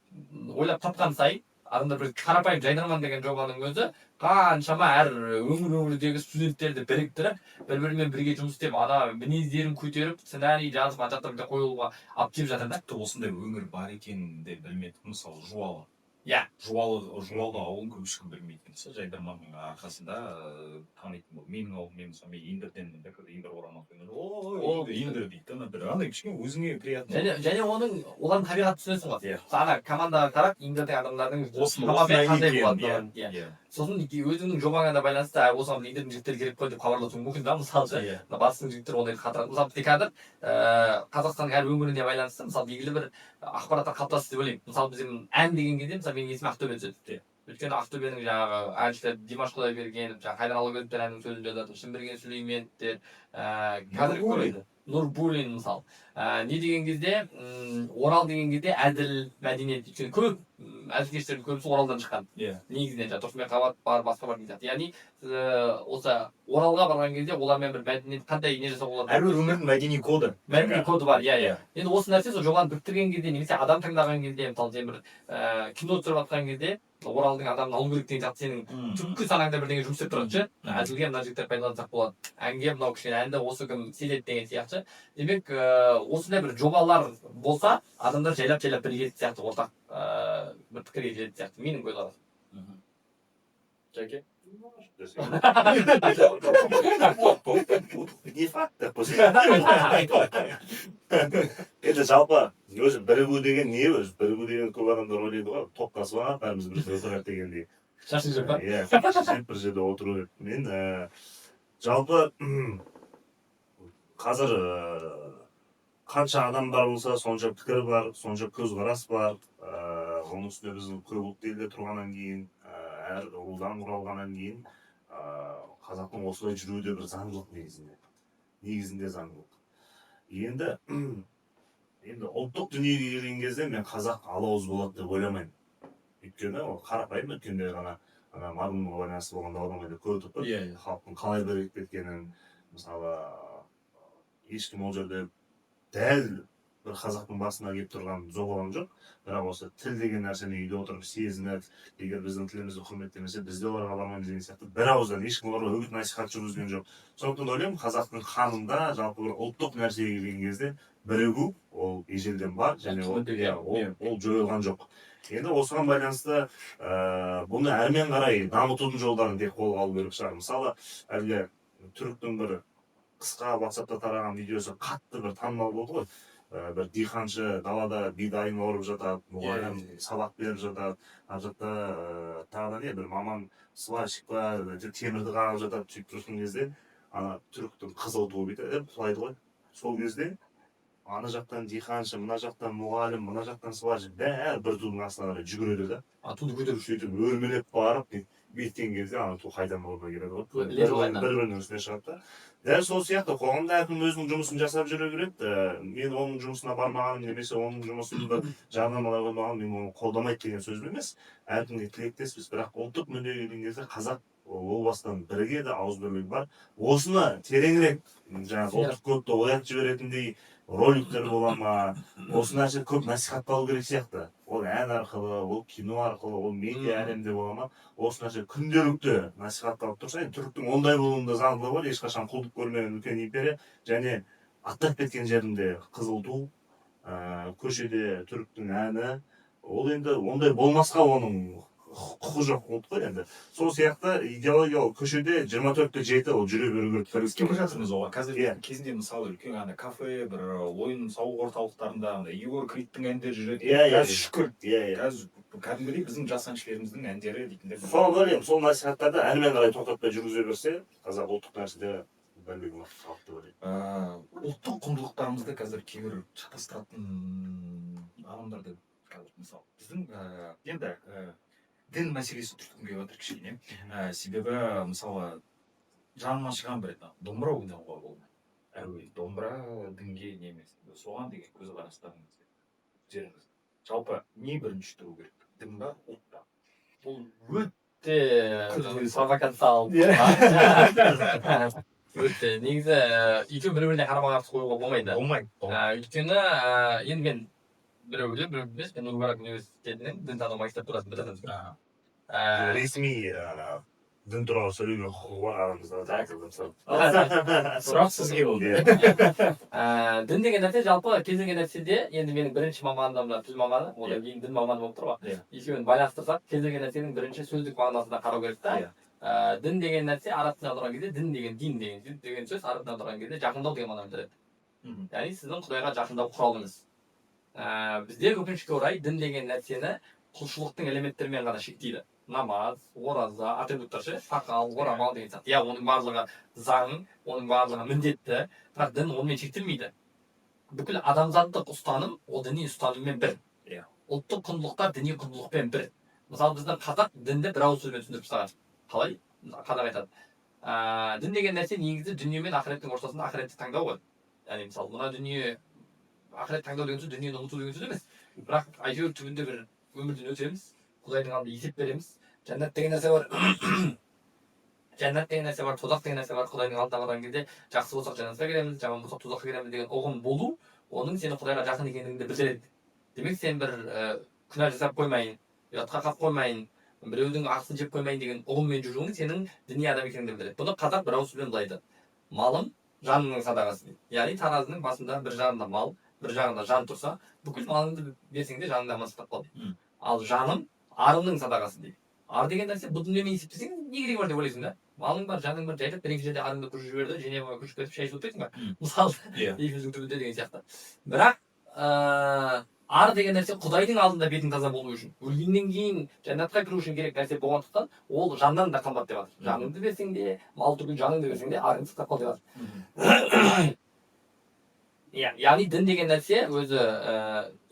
ойлап тапқан сайын, адамдар бір қарапайым жайдарман деген жобаның өзі қаншама әр өңірдегі студенттерді біріктіріп, бір-бірімен бірге жұмыс істеп, ана мінездерін көтеріп, сценарий жазып, ана жақта қойылуға алып келіп жатыр да. Осындай өңір бар екенін де білмедік. Мысалы, Жуалы. Иә. Жуалы ауылын көп ешкім білмейтін. Жайдарманның арқасында танитын болды. Менің ауылым, мен мысалы, Индерден, Индер Орамал. Ол Индер дейді. Андай кішкене өзіңе приятно. Және олардың табиғатын түсінесің ғой. Ана командаға қарап, Индердегі адамдардың осындай қандай болады. Сосын өзіңнің жобаңа да байланысты, осыған Индердің жігіттері керек қой деп хабарласуың мүмкін да, мысалы, батыстың жігіттері ондай қатырады. Мысалы, бізде қазір Қазақстанның әр өңіріне байланысты, мысалы, белгілі бір ақпараттар қалыптасты деп ойлаймын. Мысалы, біз ән деген кезде, мысалы, менің есімім Ақтөбе түседі. Өйткені Ақтөбенің жаңағы әншілер Димаш Құдайбергенов, жаңағы Қайрат Алагөзовтер әннің сөзін жазады, Шынберген Сүлейменовтер, қазір Нурбуллин мысалы. Не деген кезде, Орал деген кезде әділ, мәдениет, өйткені көп әзілкештердің көбісі Оралдан шыққан. Негізінен жаңағы Тұрсынбек Қабат бар, басқа бар деген сияқты. Яғни осы Оралға барған кезде олармен бір мәдениет қандай не жасауға болады? Әрбір өңірдің мәдени коды. Мәдени коды бар, иә. Енді осы нәрсе сол жобаны біріктірген кезде, немесе адам таңдаған кезде, мысалы сен бір кино түсіріп жатқан кезде, Оралдың адамын алу керек деген сияқты сенің түпкі санаңда бірдеңе жұмыс істеп тұрады ше. Әзілге мына жігіттер пайдалансақ болады. Әнге мынау кішкене әнді осы кім селеді деген сияқты. Демек, осындай бір жобалар болса, адамдар жайлап бірігетін сияқты, ортақ бір пікірге келетін сияқты. Менің көзқарасым. Жаке? Не факт деп енді жалпы өзі бірігу деген не өзі? Бірігу деген көп адамдар ойлайды ғой, топтасып алып, бәріміз бір отырайық дегендей. Шашын жеп па? Иә, шашын жеп бір жерде отыру керек. Мен жалпы қазір қанша адамдар болса, сонша пікір бар, сонша көзқарас бар. Оның үстіне біздің көп ұлтты елде тұрғаннан кейін, әр рудан құралғаннан кейін, қазақтың осылай жүруі де бір заңдылық негізінде заңдылық. Енді ұлттық дүниеге келген кезде мен қазақ алауыз болады деп ойламаймын. Өйткені ол қарапайым, өткенде ғана марқұмға байланысты болған дау-дамайда көрдік қой, халықтың қалай бірігіп кеткенін. Мысалы, ешкім ол жерде дәл бір қазақтың басына келіп тұрған зобалаң жоқ. Бірақ осы тіл деген нәрсені үйде отырып сезініп, егер біздің тілімізді құрметтемесе, біз де оларға бармаймыз деген сияқты бір ауыздан ешкім оларға үгіт насихат жүргізген жоқ. Сондықтан ойлаймын, қазақтың қанында жалпы бір ұлттық нәрсеге келген кезде бірігу ол ежелден бар және ол жойылған жоқ. Енді осыған байланысты бұны әрмен қарай дамытудың жолдарын тек қолға алу керек шығар. Мысалы, әлгі түріктің бір қысқа WhatsApp'та тараған видеосы қатты бір танымал болды ғой. Бір диқаншы далада бидайын орып жатады, мұғалім сабақ беріп жатады, ар жақта тағы да бір маман сварщик па, темірді қағып жатады, сөйтіп тұрған кезде ана түріктің қызыл туы бүйтіп құлайды ғой. Сол кезде ана жақтан диқаншы, мына жақтан мұғалім, мына жақтан сварщик бәрі бір тудың астына қарай жүгіреді да. Туды көтеріп сөйтіп өрмелеп барып беткен кезде ана ту қайдан орнына келеді ғой. Бір-бірінің үстіне шығады да. Дәл сол сияқты қоғамда әркім өзінің жұмысын жасап жүре береді. Мен оның жұмысына бармаған немесе оның жұмысында жарнамалай қоймаған, мен оны қолдамайды деген сөз емес. Әркімге тілектеспіз, бірақ ұлттық мүддеге келген кезде қазақ ол бастан бірігеді, ауызбірлігі бар. Осыны тереңірек жаңағы ұлттық кодты оятып жіберетіндей роликтер бола ма, осы нәрсе көп насихатталу керек сияқты. Ол ән арқылы, ол кино арқылы, ол медиа әлемде бола ма, осы нәрсе күнделікті насихатталып тұрса, түріктің ондай болуында заңдылығы бар, ешқашан құлдық көрмеген үлкен империя, және аттап кеткен жерінде қызыл ту, көшеде түріктің әні, ол енді ондай болмасқа оның құқы жоқ болды ғой енді. Сол сияқты идеология ол көшеде 24/7 ол жүре беру керек. Біз келе жатырмыз оған. Қазір Иә. кезінде мысалы үлкен ана кафе, бір ойын сауық орталықтарында андай Егор Криттің әндері жүреді. Иә, Қазір шүкір. Иә. Қазір кәдімгідей біздің жас әншілеріміздің әндері дейтіндер. Соны ойлаймын, сол насихаттарды әрмен қарай тоқтатпай жүргізе берсе, қазақ ұлттық нәрседе бәлбек қалып деп ойлаймын. Ұлттық құндылықтарымызды қазір кейбір шатастыратын адамдар да қазір мысалы біздің енді дін мәселесі түрткім келіп жатыр кішкене. Себебі мысалы жанымнан шығған бір домбыра ойнауға болмайды. Әуелі домбыра дінге не емес. Соған деген көзқарастарыңыз. Жалпы не бірінші тұру керек? Дін ба, ұлт па? Бұл өте провокациялық. Өте негізі екеуі бір-біріне қарама-қарсы қоюға болмайды. Болмайды. Өйткені енді мен біреу емес, мен Нұр-Мүбарак университетінің дінтану магистратурасын бітірдім. Ресми дін туралы сөйлеуге құқығы бар адамызда. Сұрақ сізге болды. Дін деген нәрсе жалпы кез келген нәрседе енді менің бірінші мамандығым тіл маманы, одан кейін дін маманы болып тұр ғой. Екеуін байланыстырсақ, кез келген нәрсенің бірінші сөздік мағынасына қарау керек та. Дін деген нәрсе араб тілінен тұрған кезде дін деген сөз араб тілінен тұрған кезде жақындау деген мағынаны білдіреді. Яғни сіздің Құдайға жақындау құралыңыз. Бізде өкінішке орай дін деген нәрсені құлшылықтың элементтерімен ғана шектейді. Намаз, ораза, атрибуттар ше, сақал, орамал деген сияқты. Иә, оның барлығы заң, оның барлығы міндетті, бірақ дін онымен шектелмейді. Бүкіл адамзаттық ұстаным ол діни ұстаныммен бір. Ұлттық құндылықтар діни құндылықпен бір. Мысалы біздің қазақ дінді бір ауыз сөзбен түсіндіріп тастаған. Қалай? Қазақ айтады. Дін деген нәрсе негізі дүние мен ақыреттің ортасында ақыретті таңдау ғой. Яғни мысалы мына дүние ақырет таңдау деген сөз дүниені ұмыту деген сөз емес. Бірақ әйтеуір түбінде бір өмірден өтеміз, Құдайдың алдында есеп береміз. Жәннат деген нәрсе бар. Жәннат деген нәрсе бар, тозақ деген нәрсе бар. Құдайдың алдына барған кезде жақсы болсақ жәннатқа кіреміз, жаман болсақ тозаққа кіреміз деген ұғым болу, оның сені Құдайға жақын екендігіңді білдіреді. Демек сен бір күнә жасап қоймайын, ұятқа қалып қоймайын, біреудің ақысын жеп қоймайын деген ұғыммен жүруің сенің діни адам екеніңді білдіреді. Бұны қазақ бір ауыз сөзбен былай айтады. Малым жаныңның садағасы дейді. Яғни таразының басында бір жағында мал, бір жағында жан тұрса, бүкіл малыңды берсең де жаныңда аман сақтап қал дейді. Ал жаным арымның садағасы дейді. Ар деген нәрсе бұл дүниемен есептесең не керегі бар деп ойлайсың да. Малың бар, жаның бар, жайлап бір-екі жерде арыңды көшіп жіберді, Женеваға көшіп кетіп шай ішіп отырсың ба? Мысалы, екеуміздің түбінде деген сияқты. Бірақ ар деген нәрсе Құдайдың алдында бетің таза болу үшін, өлгеннен кейін жәннатқа кіру үшін керек нәрсе болғандықтан, ол жаннан да қымбат деп жатыр. Жаныңды берсең де, мал түгіл жаныңды берсең де, арыңды сақтап қал деп жатыр. Яғни дін деген нәрсе өзі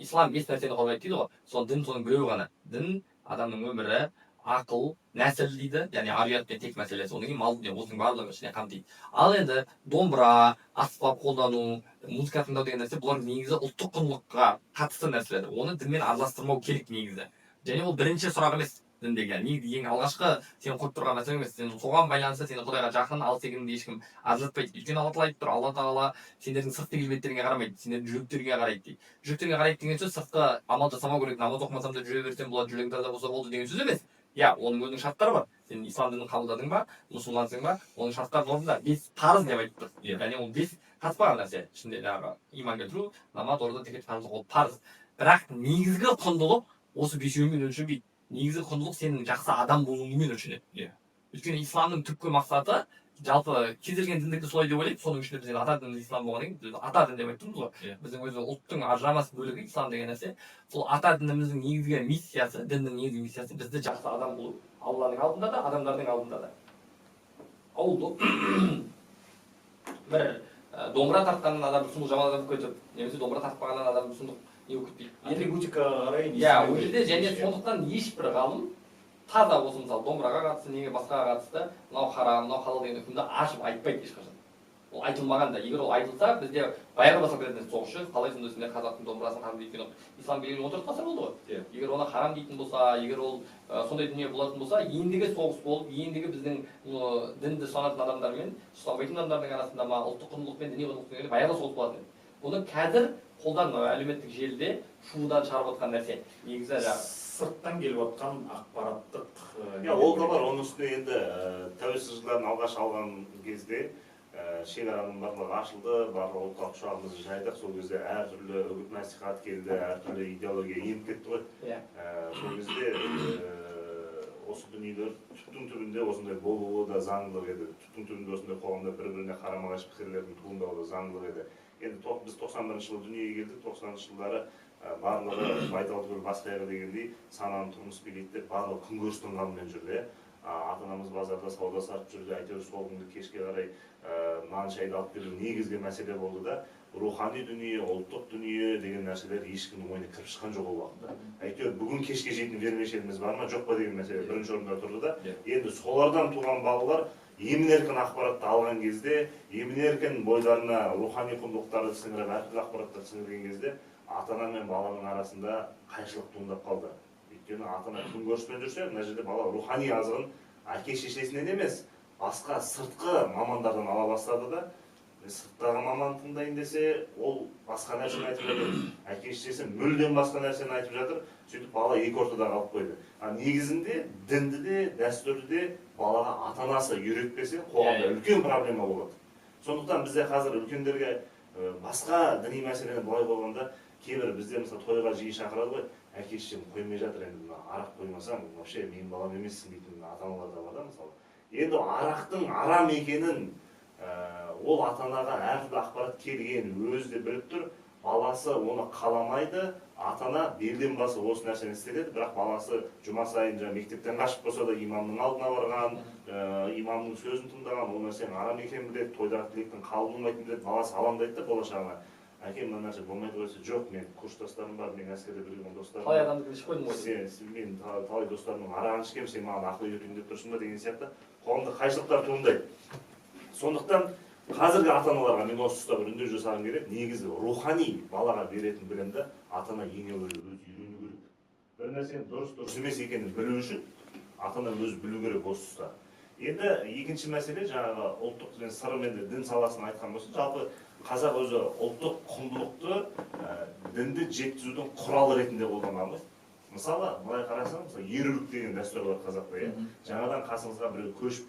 ислам 5 нәрсені қорғайды дейді ғой. Сол дін соның біреуі ғана. Дін адамның өмірі, ақыл, нәсіл дейді, яғни ар-ұят пен тек мәселесі, одан кейін мал дүние, осының барлығы ішіне қамтиды. Ал енді домбыра, аспап қолдану, музыка тыңдау деген нәрсе бұлар негізі ұлттық құндылыққа қатысты нәрселер. Оны дінмен араластырмау керек негізі. Және ол бірінші сұрақ емес діндегі. Негізі ең алғашқы сен қойып тұрған нәрсе емес. Сен соған байланысты сені Құдайға жақын, ал секілді ешкім ажыратпайды. Өйткені Алла тағала айтып тұр, Алла тағала сендердің сыртқы келбеттеріңе қарамайды, сендердің жүректеріңе қарайды дейді. Жүректеріңе қарайды деген сөз сыртқы амал жасамау керек, намаз оқымасам да жүре берсем болады, жүрегің таза болса болды деген сөз емес. Оның өзінің шарттары бар. Сен ислам дінін қабылдадың ба, мұсылмансың ба, оның шарттары орында. 5 парыз деп айтып тұр. Яғни ол 5 қатыспаған нәрсе. Ішінде жаңағы иман келтіру, намаз, ораза, зекет, парыз, ол парыз. Бірақ негізгі құндылық осы 5-еумен өлшенбейді. Негізгі құндылық сенің жақсы адам болуыңмен өлшенеді. Өйткені исламның түпкі мақсаты жалпы кез келген діндерді солай деп ойлайды. Соның ішінде біздің ата дініміз ислам болғаннан кейін ата дін деп айтып тұрмыз ғой. Біздің өзі ұлттың ажырамас бөлігі ислам деген нәрсе. Сол ата дініміздің негізгі миссиясы, діннің негізгі миссиясы бізді жақсы адам болу. Алланың алдында да, адамдардың алдында да. Ол бір домбыра тартқаннан адам сұмдық жаман адам болып кетіп, немесе домбыра тартпағаннан адам сұмдық не болып кетпейді. Атрибутикаға қарай. Ол жерде және сондықтан ешбір ғалым таза осы мысалы домбыраға қатысты, неге басқаға қатысты, мынау харам, мынау халал деген үкімді ашып айтпайды ешқашан. Ол айтылмаған да. Егер ол айтылса, бізде баяғы басқа кететін соғысшы, қалай сонда сендер қазақтың домбырасын харам дейтін ислам келген 14 ғасыр болды ғой. Егер оны харам дейтін болса, егер ол сондай дүние болатын болса, ендігі соғыс болып, ендігі біздің дінді ұстанатын адамдар мен ұстанбайтын адамдардың арасында ма ұлттық құндылық пен діни құндылық баяғы соғыс болатын еді. Бұны қазір қолдан әлеуметтік желіде шудан шығарып отқан нәрсе. Негізі сырттан келіп отқан ақпараттық. Ол да бар. Оның үстіне енді тәуелсіз жылдарын алғаш алған кезде шекараның барлығы ашылды, барлығы ұлтқа құшағымызды жайдық. Сол кезде әртүрлі үгіт насихат келді, әртүрлі идеология еніп кетті ғой. Сол кезде осы дүниелер түптің түбінде осындай болуы да заңдылық еді. Түптің түбінде осындай қоғамда бір-біріне қарама-қайшы пікірлердің туындауы да заңдылық еді. Енді біз 91 жылы дүниеге келдік, 90 жылдары барлығы байтал түгіл бас қайғы дегендей сананы тұрмыс билейді деп барлығы күнкөрістің қамымен жүрді. Ата-анамыз базарда сауда сатып жүрді, әйтеуір сол күнді кешке қарай нан шайды алып келу негізгі мәселе болды да, рухани дүние, ұлттық дүние деген нәрселер ешкімнің ойына кіріп шыққан жоқ ол уақытта. Әйтеуір бүгін кешке жейтін вермишеліміз бар ма, жоқ па деген мәселе бірінші орында тұрды да. Енді солардан туған балалар емін-еркін ақпаратты алған кезде, емін-еркін бойларына рухани құндылықтарды сіңіріп, әртүрлі ақпараттарды сіңірген кезде ата-ана мен баланың арасында қайшылық туындап қалды. Өйткені ата-ана күнкөріспен жүрсе, мына жерде бала рухани азығын әке-шешесінен емес, басқа сыртқы мамандардан ала бастады да, сырттағы маман тыңдайын десе, ол басқа нәрсені айтып жатыр, әке-шешесі мүлдем басқа нәрсені айтып жатыр, сөйтіп бала екі ортада қалып қойды. Негізінде дінді де, дәстүрді де балаға ата-анасы үйретпесе, қоғамда үлкен проблема болады. Сондықтан бізде қазір үлкендерге басқа діни мәселені былай қойғанда, кейбір бізде мысалы тойға жиі шақырады ғой, әке-шешем қоймай жатыр, енді арақ қоймасам, вообще менің балам емессің дейтін ата-аналар да бар да мысалы. Енді арақтың арам екенін ол ата-анаға әртүрлі ақпарат келген, өзі де біліп тұр, баласы оны қаламайды, ата-ана белден басы осы нәрсені істетеді, бірақ баласы жұма сайын мектептен қашып болса да имамның алдына барған, имамның сөзін тыңдаған, ол нәрсенің арам екенін біледі, тойдағы тілектің қабыл болмайтынын біледі, баласы алаңдайды да болашағына. Әкем мына нәрсе болмайды ғой, жоқ, мен курстастарым бар, мен әскерде бірге достарым. Талай адамды ішіп қойдым ғой. Мен талай достарымның арағын ішкем, сен маған ақыл үйретейін деп тұрсың ба деген сияқты қоғамда қайшылықтар туындайды. Сондықтан қазіргі ата-аналарға мен осы тұста бір үндеу жасағым келеді. Негізі рухани балаға беретін білімді ата-ана ең әуелі өзі үйрену керек. Бір нәрсенің дұрыс емес екенін білу үшін ата-ана өзі білу керек осы тұста. Енді екінші мәселе жаңағы ұлттық сырым, енді дін саласын айтқан болса, жалпы қазақ өзі ұлттық құндылықты дінді жеткізудің құралы ретінде қолданған ғой. Мысалы, былай қарасаң, ерулік деген дәстүр бар қазақта. Жаңадан қасыңызға біреу көшіп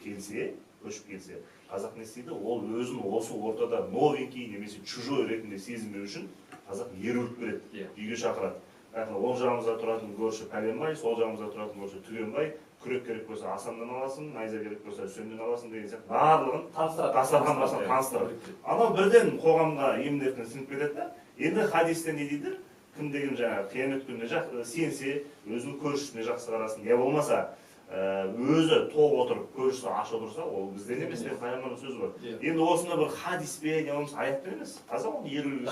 келсе, қазақ не істейді? Ол өзін осы ортада новенький немесе чужой ретінде сезінбеу үшін қазақ ерулік береді, үйге шақырады. Оң жағымызда тұратын көрші пәленбай, сол жағымызда тұратын көрші түгенбай, күрек керек болса Асаннан аласың, найза керек болса Үсеннен аласың деген сияқты барлығын дастархан басына таныстырып. Анау бірден қоғамға емін-еркін сіңіп кетеді да. Енді хадисте не дейді? Кім деген жаңағы қиямет күніне сенсе, өзінің көршісіне жақсы қарасын, не болмаса өзі тоқ отырып көршісі аш отырса, ол бізден емес деп пайғамбардың сөзі бар. Енді осында бір хадис пе, не болмаса аятпен емес, қазақ оны ерулік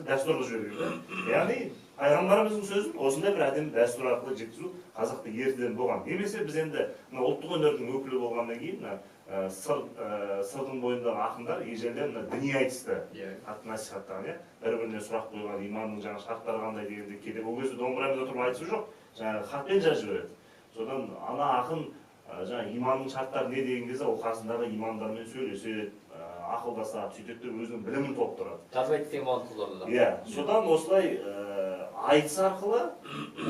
дәстүр қылып жіберген. Яғни пайғамбарымыздың сөзін осындай бір әдемі дәстүр арқылы жеткізу қазақта ертеден болған. Немесе біз енді ұлттық өнердің өкілі болғаннан кейін сырдың бойындағы ақындар ежелден діни айтысты қатты насихаттаған, бір-біріне сұрақ қойған, имамның жаңа шарттары қандай дегенде кейде ол кезде домбырамен отырып айтысы жоқ, жаңағы хатпен жазып жібереді. Содан ана ақын жаңағы имамның шарттары не деген кезде ол қасындағы имамдармен сөйлеседі, ақылдасады, сөйтеді де өзінің білімін толықтырады. Жазып айтты деген болған қызылордада. Иә, содан осылай айтыс арқылы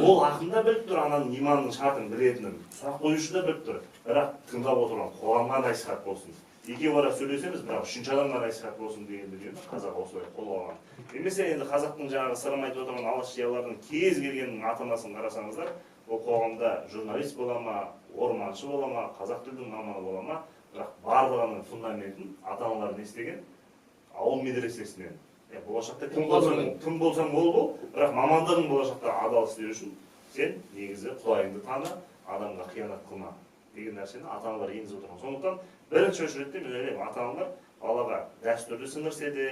ол ақын да біліп тұр, ананың имамның шартын білетінін, сұрақ қоюшы да біліп тұр, бірақ тыңдап отырған қоғамға насихат болсын. Екеуі ара сөйлесеміз, бірақ үшінші адамға насихат болсын дегенді қазақ осылай қол алған. Немесе енді қазақтың жаңағы сырым айтып отырған алаш-жиялардың кез келгеннің ата-анасын қарасаңыздар, ол қоғамда журналист бола ма, орманшы бола ма, қазақ тілдің маманы бола ма, бірақ барлығының фундаментін ата-аналар не істеген? Ауыл медресесінен. Болашақта кім болсаң ол бол, бірақ мамандығың болашақта адал істеу үшін сен негізі құдайыңды таны, адамға қиянат қылма деген нәрсені ата-аналар енгізіп отырған. Сондықтан бірінші ретте мен ойлаймын, ата-аналар балаға дәстүрді сіңірсе де,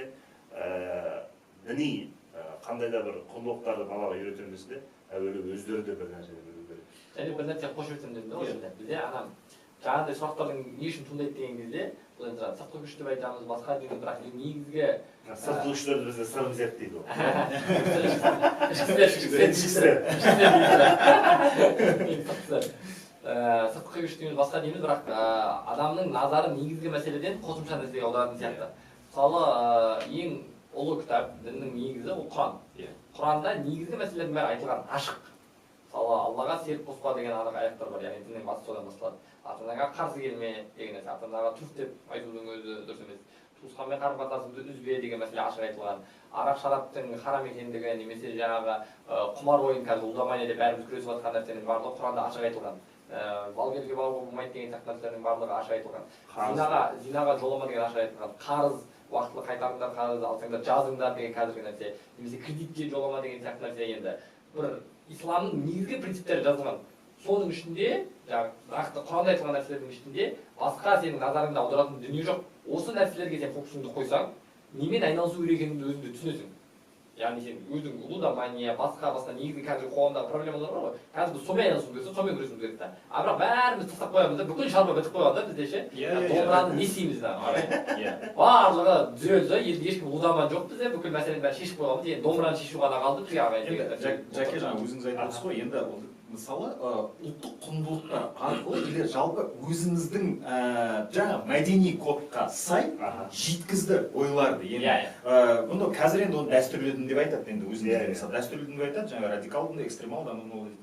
діни қандай да бір құндылықтарды балаға үйретемін десе де, әуелі өздері де бір нәрсені білу керек. Және бір нәрсе қосып өтсем дедім да, осында. Бізде анам жаңағыдай сұрақтардың не үшін туындайды деген кезде, бұл енді сыртқы күш деп айтамыз, басқа деген, бірақ негізгі сыртқы күштерді бізде сырым зерттейді ол. Сыртқы күш дейміз, басқа дейміз, бірақ адамның назары негізгі мәселеден қосымша нәрсеге аударатын сияқты. Мысалы, ең ұлы кітап, діннің негізі ол Құран. Құранда негізгі мәселелердің бәрі айтылған, ашық. Мысалы, Аллаға серік қоспа деген аяттар бар, яғни діннің басы содан басталады. Ата-анаға қарсы келме деген нәрсе, ата-анаға туф деп айтудың өзі дұрыс емес. Туысқанмен қарым-қатынасыңды үзбе деген мәселе ашық айтылған. Арақ шараптың харам екендігі немесе жаңағы құмар ойын, қазір лудомания деп бәріміз күресіп жатқан нәрсенің барлығы Құранда ашық айтылған. балгерге баруға болмайды деген сияқты нәрселердің барлығы ашық айтылған. Зинаға жолама деген ашық айтылған. Қарыз уақытылы қайтарыңдар, қарыз алсаңдар жазыңдар деген қазіргі нәрсе. Немесе кредитке жолама деген сияқты нәрсе енді бір исламның негізгі принциптері жазылған. Соның ішінде, нақты Құранда айтылған нәрселердің ішінде басқа сенің назарыңда аударатын дүние жоқ. Осы нәрселерге сен фокусыңды қойсаң, немен айналысу керек екеніңді өзіңді түсінесің. Яғни сен өзің лудомания, басқа негізгі қазіргі қоғамдағы проблемалар бар ғой. Қазір біз сонымен айналысуымыз керек, сонымен күресуіміз керек та. А бірақ бәріміз тастап қоямыз да, бүкіл шаруа бітіп қойған да бізде ше. Домбыраны не істейміз да? Барлығы түзелді, енді ешкім лудоман жоқ бізде, бүкіл мәселенің бәрін шешіп қойғанбыз. Енді домбыраны шешу ғана қалды бізге ағайын деген. Жаке жаңа өзіңіз айтасыз ғой, енді мысалы ұлттық құндылықтар арқылы или жалпы өзіміздің жаңа мәдени кодқа сай жеткізді ойларды. Енді бұны қазір енді оны дәстүрледім деп айтады, енді өзіңіз мысалы дәстүрледім деп айтады, жаңа радикалдың экстремалдан оны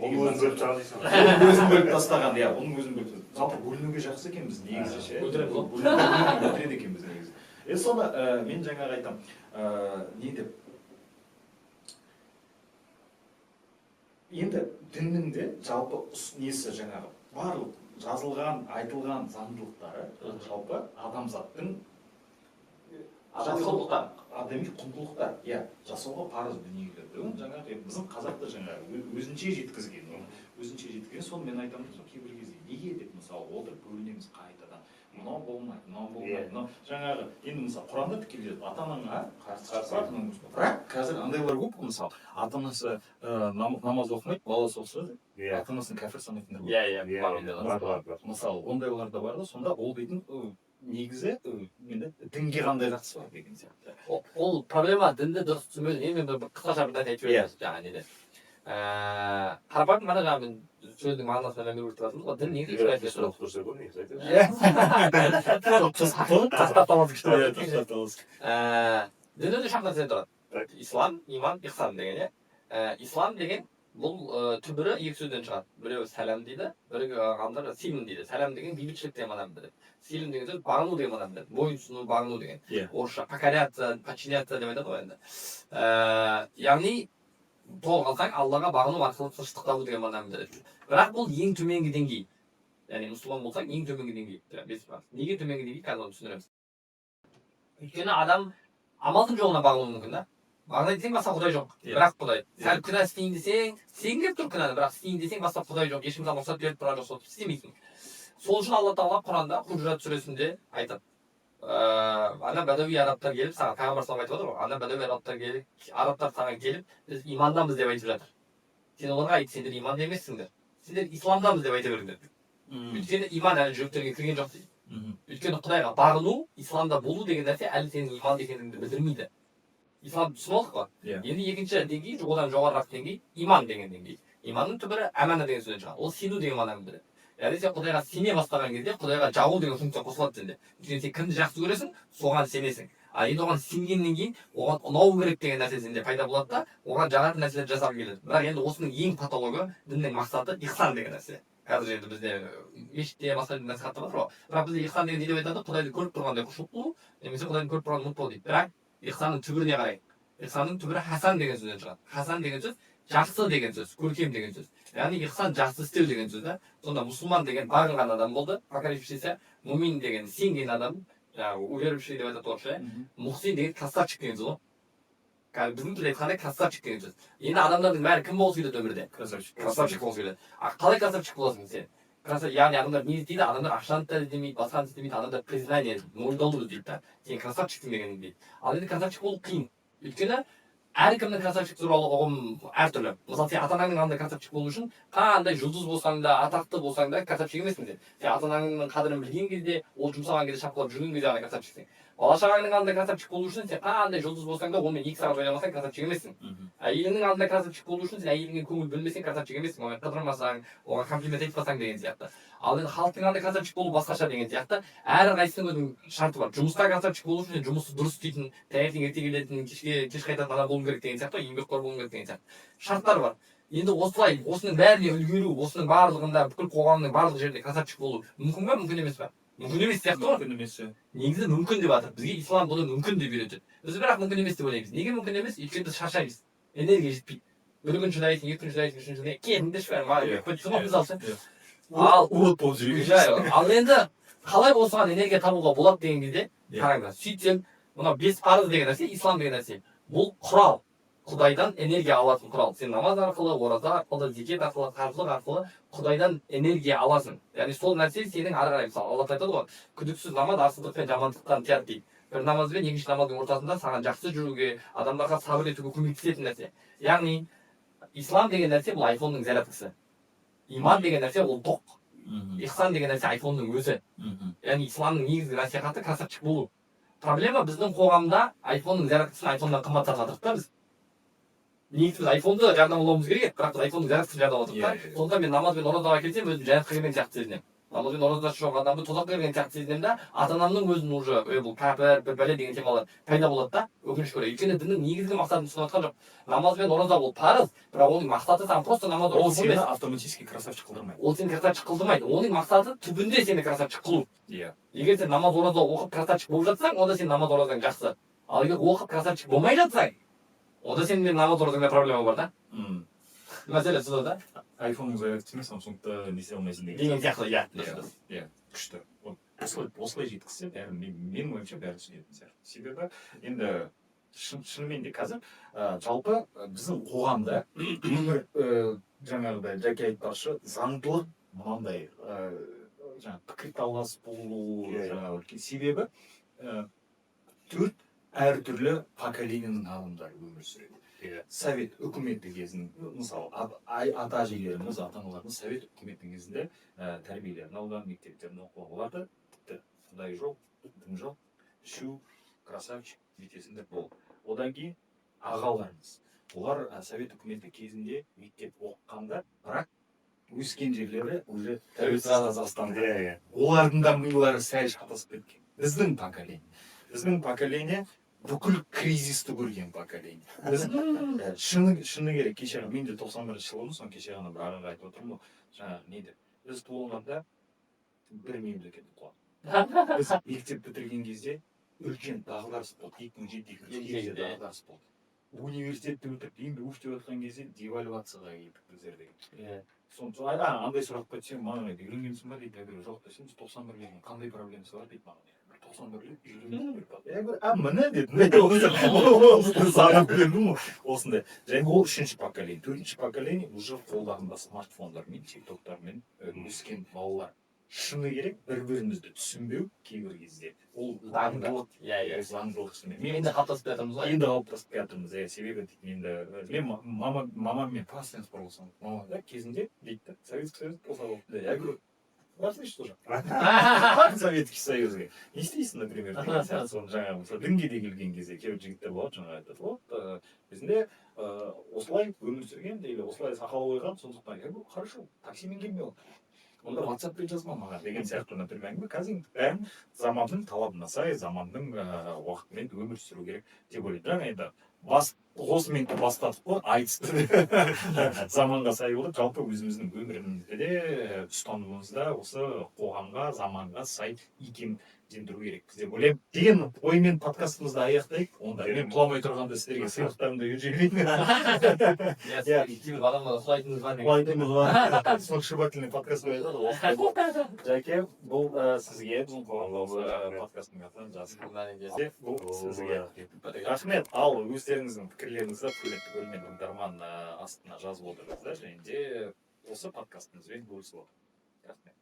өзін бөліп тастаған дейсің. Өзін бөліп тастаған, иә, оның өзін бөліп тастаған. Жалпы бөлінуге жақсы екенбіз негізі ше. Өлтіреді екенбіз негізі. Соны мен жаңағы айтам, не деп енді діннің де жалпы несі жаңағы барлық жазылған, айтылған заңдылықтары жалпы адамзаттың адами құндылықтар, иә, жасауға парыз дүниелерді. Жаңағы біздің қазақта жаңағы өзінше жеткізген, соны мен айтамын, кейбір кезде неге деп мысалы отырып бөлінеміз қайтадан. Мынау болмайды, мынау жаңағы енді мысалы Құранда тікелей ата-анаңа қарсы бірақ қазір андайлар көп қой, мысалы ата-анасы намаз оқымайды, баласы оқыса ата-анасын кәпір санайтындар бар. Мысалы ондайлар да бар да, сонда ол дейтін негізі енді дінге қандай қатысы бар деген сияқты. Ол проблема дінді дұрыс түсінбеу. Енді бір қысқаша бір айтып жібереміз жаңа неде. Қарапайым ғана жаңа мен сөздің мағынасына мән беріп отыратынбыз ғой. Дін негізі дін өзі шақ нәрседен тұрады. Ислам, иман, ихсан деген, ислам деген бұл түбірі екі сөзден шығады. Біреуі сәлем дейді, бірі ғалымдар силм дейді. Сәлем деген бейбітшілік деген мағынаны білдіреді. Силм деген сөз бағыну деген мағынаны білдіреді. Бойынсыну, бағыну деген. Орысша покоряться, подчиняться деп айтады ғой енді. Яғни толық алсаң Аллаға бағыну арқылы тыныштық табу деген мағынаны білдіреді. Бірақ бұл ең төменгі деңгей. Яғни мұсылман болсаң ең төменгі деңгей. Неге төменгі деңгей? Қазір оны түсіндіреміз. Өйткені адам амалдың жолына бағынуы мүмкін да. Бағынайын десең басқа құдай жоқ. Бірақ құдай. Сәл күнә істейін десең, істегің тұр күнәні, бірақ істейін десең басқа құдай жоқ. Ешкім саған рұқсат беріп тұрған жоқ, соны істемейсің. Сол үшін Алла Тағала Құранда Худжрат сүресінде айтады. Ана бәдәуи арабтар келіп саған, пайғамбар салам айтып отыр ғой, ана бәдәуи арабтар саған келіп, біз имандамыз деп айтып жатыр. Сен оларға айт, сендер иманда емессіңдер. Сендер исламдамыз деп айта беріңдер. Өйткені иман әлі жүректерге кірген жоқ дейді. Өйткені Құдайға бағыну, исламда болу деген нәрсе әлі сенің иман екеніңді білдірмейді. Ислам түсініп алдық қой. Енді екінші деңгей, одан жоғарырақ деңгей, иман деген деңгей. Иманның түбірі әмана деген сөзден шығады. Ол сену деген мағынаны білдіреді. Яғни сен Құдайға сене бастаған кезде Құдайға жабу деген функция қосылады сенде. Өйткені сен кімді жақсы көресің, соған сенесің. А енді оған сенгеннен кейін оған ұнау керек деген нәрсе сенде пайда болады да, оған жағатын нәрселер жасап келеді. Бірақ енді осының ең патологы діннің мақсаты ихсан деген нәрсе. Қазір енді бізде мешітте басқа насихатта бар ғой. Бірақ бізде ихсан деген не деп айтады? Құдайды көріп тұрғандай құлшылық қылу, немесе Құдайды көріп тұрғандай ұмыт болу дейді. Бірақ ихсанның түбіріне қарай. Ихсанның түбірі хасан деген сөзден шығады. Хасан деген сөз жақсы деген сөз, көркем деген сөз. Яғни ихсан жақсы істеу деген сөз да. Сонда мұсылман деген бағынған адам болды. Покорившийся, мумин деген сенген адам, уверовавший деп айтады орысша. Мұхсин деген красавчик деген сөз ғой. Біздің тілде айтқандай красавчик деген сөз. Енді адамдардың бәрі кім болғысы келеді өмірде? Красавчик болғысы келеді. Қалай красавчик боласың сен? Яғни адамдар не іздейді? Адамдар ақшаны да іздемейді, басқаны іздемейді, адамдар признание, мойындалу іздейді да. Сен красавчиксің дегенін дейді. Ал енді красавчик болу қиын. Өйткені әркімнің красавчик туралы ұғым әртүрлі. Мысалы, сен ата-анаңның қандай красавчик болу үшін, қандай жұлдыз болсаң да, атақты болсаң да красавчик емессің сен. Сен ата-анаңның қадірін білген кезде, ол жұмсаған кезде шапқылап жүрген кезде ғана красавчиксің. Бала-шағаңның алдында красавчик болу үшін сен қандай жұлдыз болсаң да, онымен 2 сағат ойнамасаң красавчик емессің. Әйеліңнің алдында красавчик болу үшін сен әйеліңе көңіл бөлмесең красавчик емессің, оған қыдырмасаң, оған комплимент айтпасаң деген сияқты. Ал енді халықтың алдында красавчик болу басқаша деген сияқты. Әрқайсысының өзінің шарты бар. Жұмыста красавчик болу үшін жұмысты дұрыс істейтін, таңертең ерте келетін, кеш қайтатын адам болу керек деген сияқты, еңбекқор болу керек деген сияқты. Шарттар бар. Енді осылай, осының бәріне үлгеру, осының барлығында, бүкіл қоғамның барлық жерде красавчик болу мүмкін ба, мүмкін емес пе? Мүмкін емес сияқты ғой. Мүмкін емес. Негізі мүмкін деп жатыр. Бізге ислам бұны мүмкін деп үйретеді. Біз бірақ мүмкін емес деп ойлаймыз. Неге мүмкін емес? Өйткені біз шаршаймыз. Энергия жетпейді. бір күн шыдайсың, екі күн шыдайсың, үшінші күн келіңдер шыпәрім бітті ғой мысалы үшін. ал урод болып жүрген. Ал енді қалай осыған энергия табуға болады деген кезде қараңдар, сөйтсем мына 5 парыз деген нәрсе, ислам деген нәрсе, бұл құрал. Құдайдан энергия алатын құрал. Сен намаз арқылы, ораза арқылы, зекет арқылы, қаржылық арқылы Құдайдан энергия аласың. Яғни сол нәрсе сенің ары қарай, мысалы Алла айтады ғой, күдіксіз намаз арсыздық пен жамандықтан тыяды дейді. Бір намаз бен екінші намаздың ортасында саған жақсы жүруге, адамдарға сабыр етуге көмектесетін нәрсе. Яғни ислам деген нәрсе бұл айфонның зарядкасы. Иман деген нәрсе ол тоқ. Ихсан деген нәрсе айфонның өзі. Яғни исламның негізгі насихаты красавчик болу. Проблема біздің қоғамда айфонның зарядкасын айфоннан қымбат сатып жатырмыз да біз. Негізі біз айфонды жарнамалауымыз керек еді, бірақ біз айфонның зарядкасын жарнамалап отырмыз да. Сондықтан мен намаз бен оразаға келсем өзім зарядка келген сияқты сезінемін. Намаз бен оразасы жоқ адамды тозаққа келген сияқты сезінемін да, ата-анамның өзін уже бұл кәпір, бір бәле деген темалар пайда болады да, өкінішке орай. Өйткені діннің негізгі мақсатын түсініп жатқан жоқ. Намаз бен ораза ол парыз, бірақ оның мақсаты саған просто намаз Ол оқу сені емес. автоматически красавчик қылдырмайды. Ол сені красавчик қылдырмайды. Оның мақсаты түбінде сені красавчик қылу. Иә. Егер сен намаз ораза оқып красавчик болып жатсаң, онда сен намаз оразаң жақсы. Ал егер оқып красавчик болмай жатсаң, онда сенің намаз оразаңда проблема бар да. Мәселе сонда да. Айфонның зарядкасымен Samsung'та не істей алмайсың Деген сияқты, иә. Иә, күшті. Осылай жеткізсе бәрі, менің ойымша бәрі түсінетін сияқты. Себебі енді шынымен де қазір жалпы біздің қоғамда жаңағыдай Жаке айтпақшы заңдылық мынандай жаңағы пікірталас болу жаңағы себебі 4 әртүрлі поколениенің адамдары өмір сүреді. Совет үкіметі кезінің, мысалы, ата-әжелеріміз, ата-аналарымыз совет үкіметінің кезінде тәрбиелерін алған, мектептерін оқыған. Оларда тіпті құдай жоқ, дін жоқ, ішу, красавчик, жетесіңдер бол. Одан кейін ағаларымыз. Олар совет үкіметі кезінде мектеп оқығанда, бірақ өскен жерлері уже тәуелсіз Қазақстанда. Олардың да милары сәл шатасып кеткен. Біздің поколение бүкіл кризисті көрген поколение. Біз шыны керек, кеше мен де 91 жылымын, соны кеше ғана бір ағаға айтып отырмын, жаңағы не деп. Біз туылғанда бір мемлекет құлады. Біз мектеп бітірген кезде үлкен дағдарыс болды, 2007-2008 дағдарыс болды. Университетті бітіріп, енді өктеп жатқан кезде девальвацияға келдік біздер деген. Сондықтан андай сұрақ қойсам, маған айтты, үйренгенсің ба дейді, жоқ десем, 91 деген қандай проблемасы бар дейді маған. 91 үйренгенсің міне дедім. Саған бердім ғой осындай. Және ол 3-ші поколение. 4-ші поколение уже қолдарында смартфондармен, тиктоктармен өскен балалар. Шыны керек, бір-бірімізді түсінбеу кейбір кезде. Ол заңдылық. Заңдылық шыны. Енді қалыптасып жатырмыз ғой. Енді қалыптасып жатырмыз. Себебі мен мамаммен постоянно спорласам. Мама да кезінде дейді, Советский Союз болса болды. Я говорю, отлично тоже. Советский Союз. Не істейсің, например, деген сияқты. Соны жаңағы дінге де келген кезде кейбір жігіттер болады, жаңағы айтады. Вот бізде осылай өмір сүрген, или осылай сақал қойған, сондықтан я говорю, хорошо, таксимен келмей отыр. Онда WhatsApp-пен жазма маған деген сияқты, например, қазір бәрін заманның талабына сай, заманның уақытымен өмір сүру керек деп ойлайды. Жаңа енді осымен бастадық қой, айтысты заманға сай болып, жалпы өзіміздің өмірімізде де ұстанымымызда осы қоғамға, заманға сай икемдендіру керекпіз деп ойлаймын. Деген оймен подкастымызды аяқтайық. Онда мен құламай тұрғанда сіздерге сыйлықтарымды жіберейін. Кейбір адамдар құлайтынымыз бар. Құлайтынымыз бар. Сногсшибательный подкаст болады. Жаке, бұл сізге біздің қоғамдағы подкастың атынан жазып. Бұл сізге. Рахмет. Ал өздеріңіздің пікірлеріңізді құрметті көрермен тыңдарман астына жазып отырыңыздар, және де осы подкастымызбен бөлісіп отырыңыздар. Рахмет.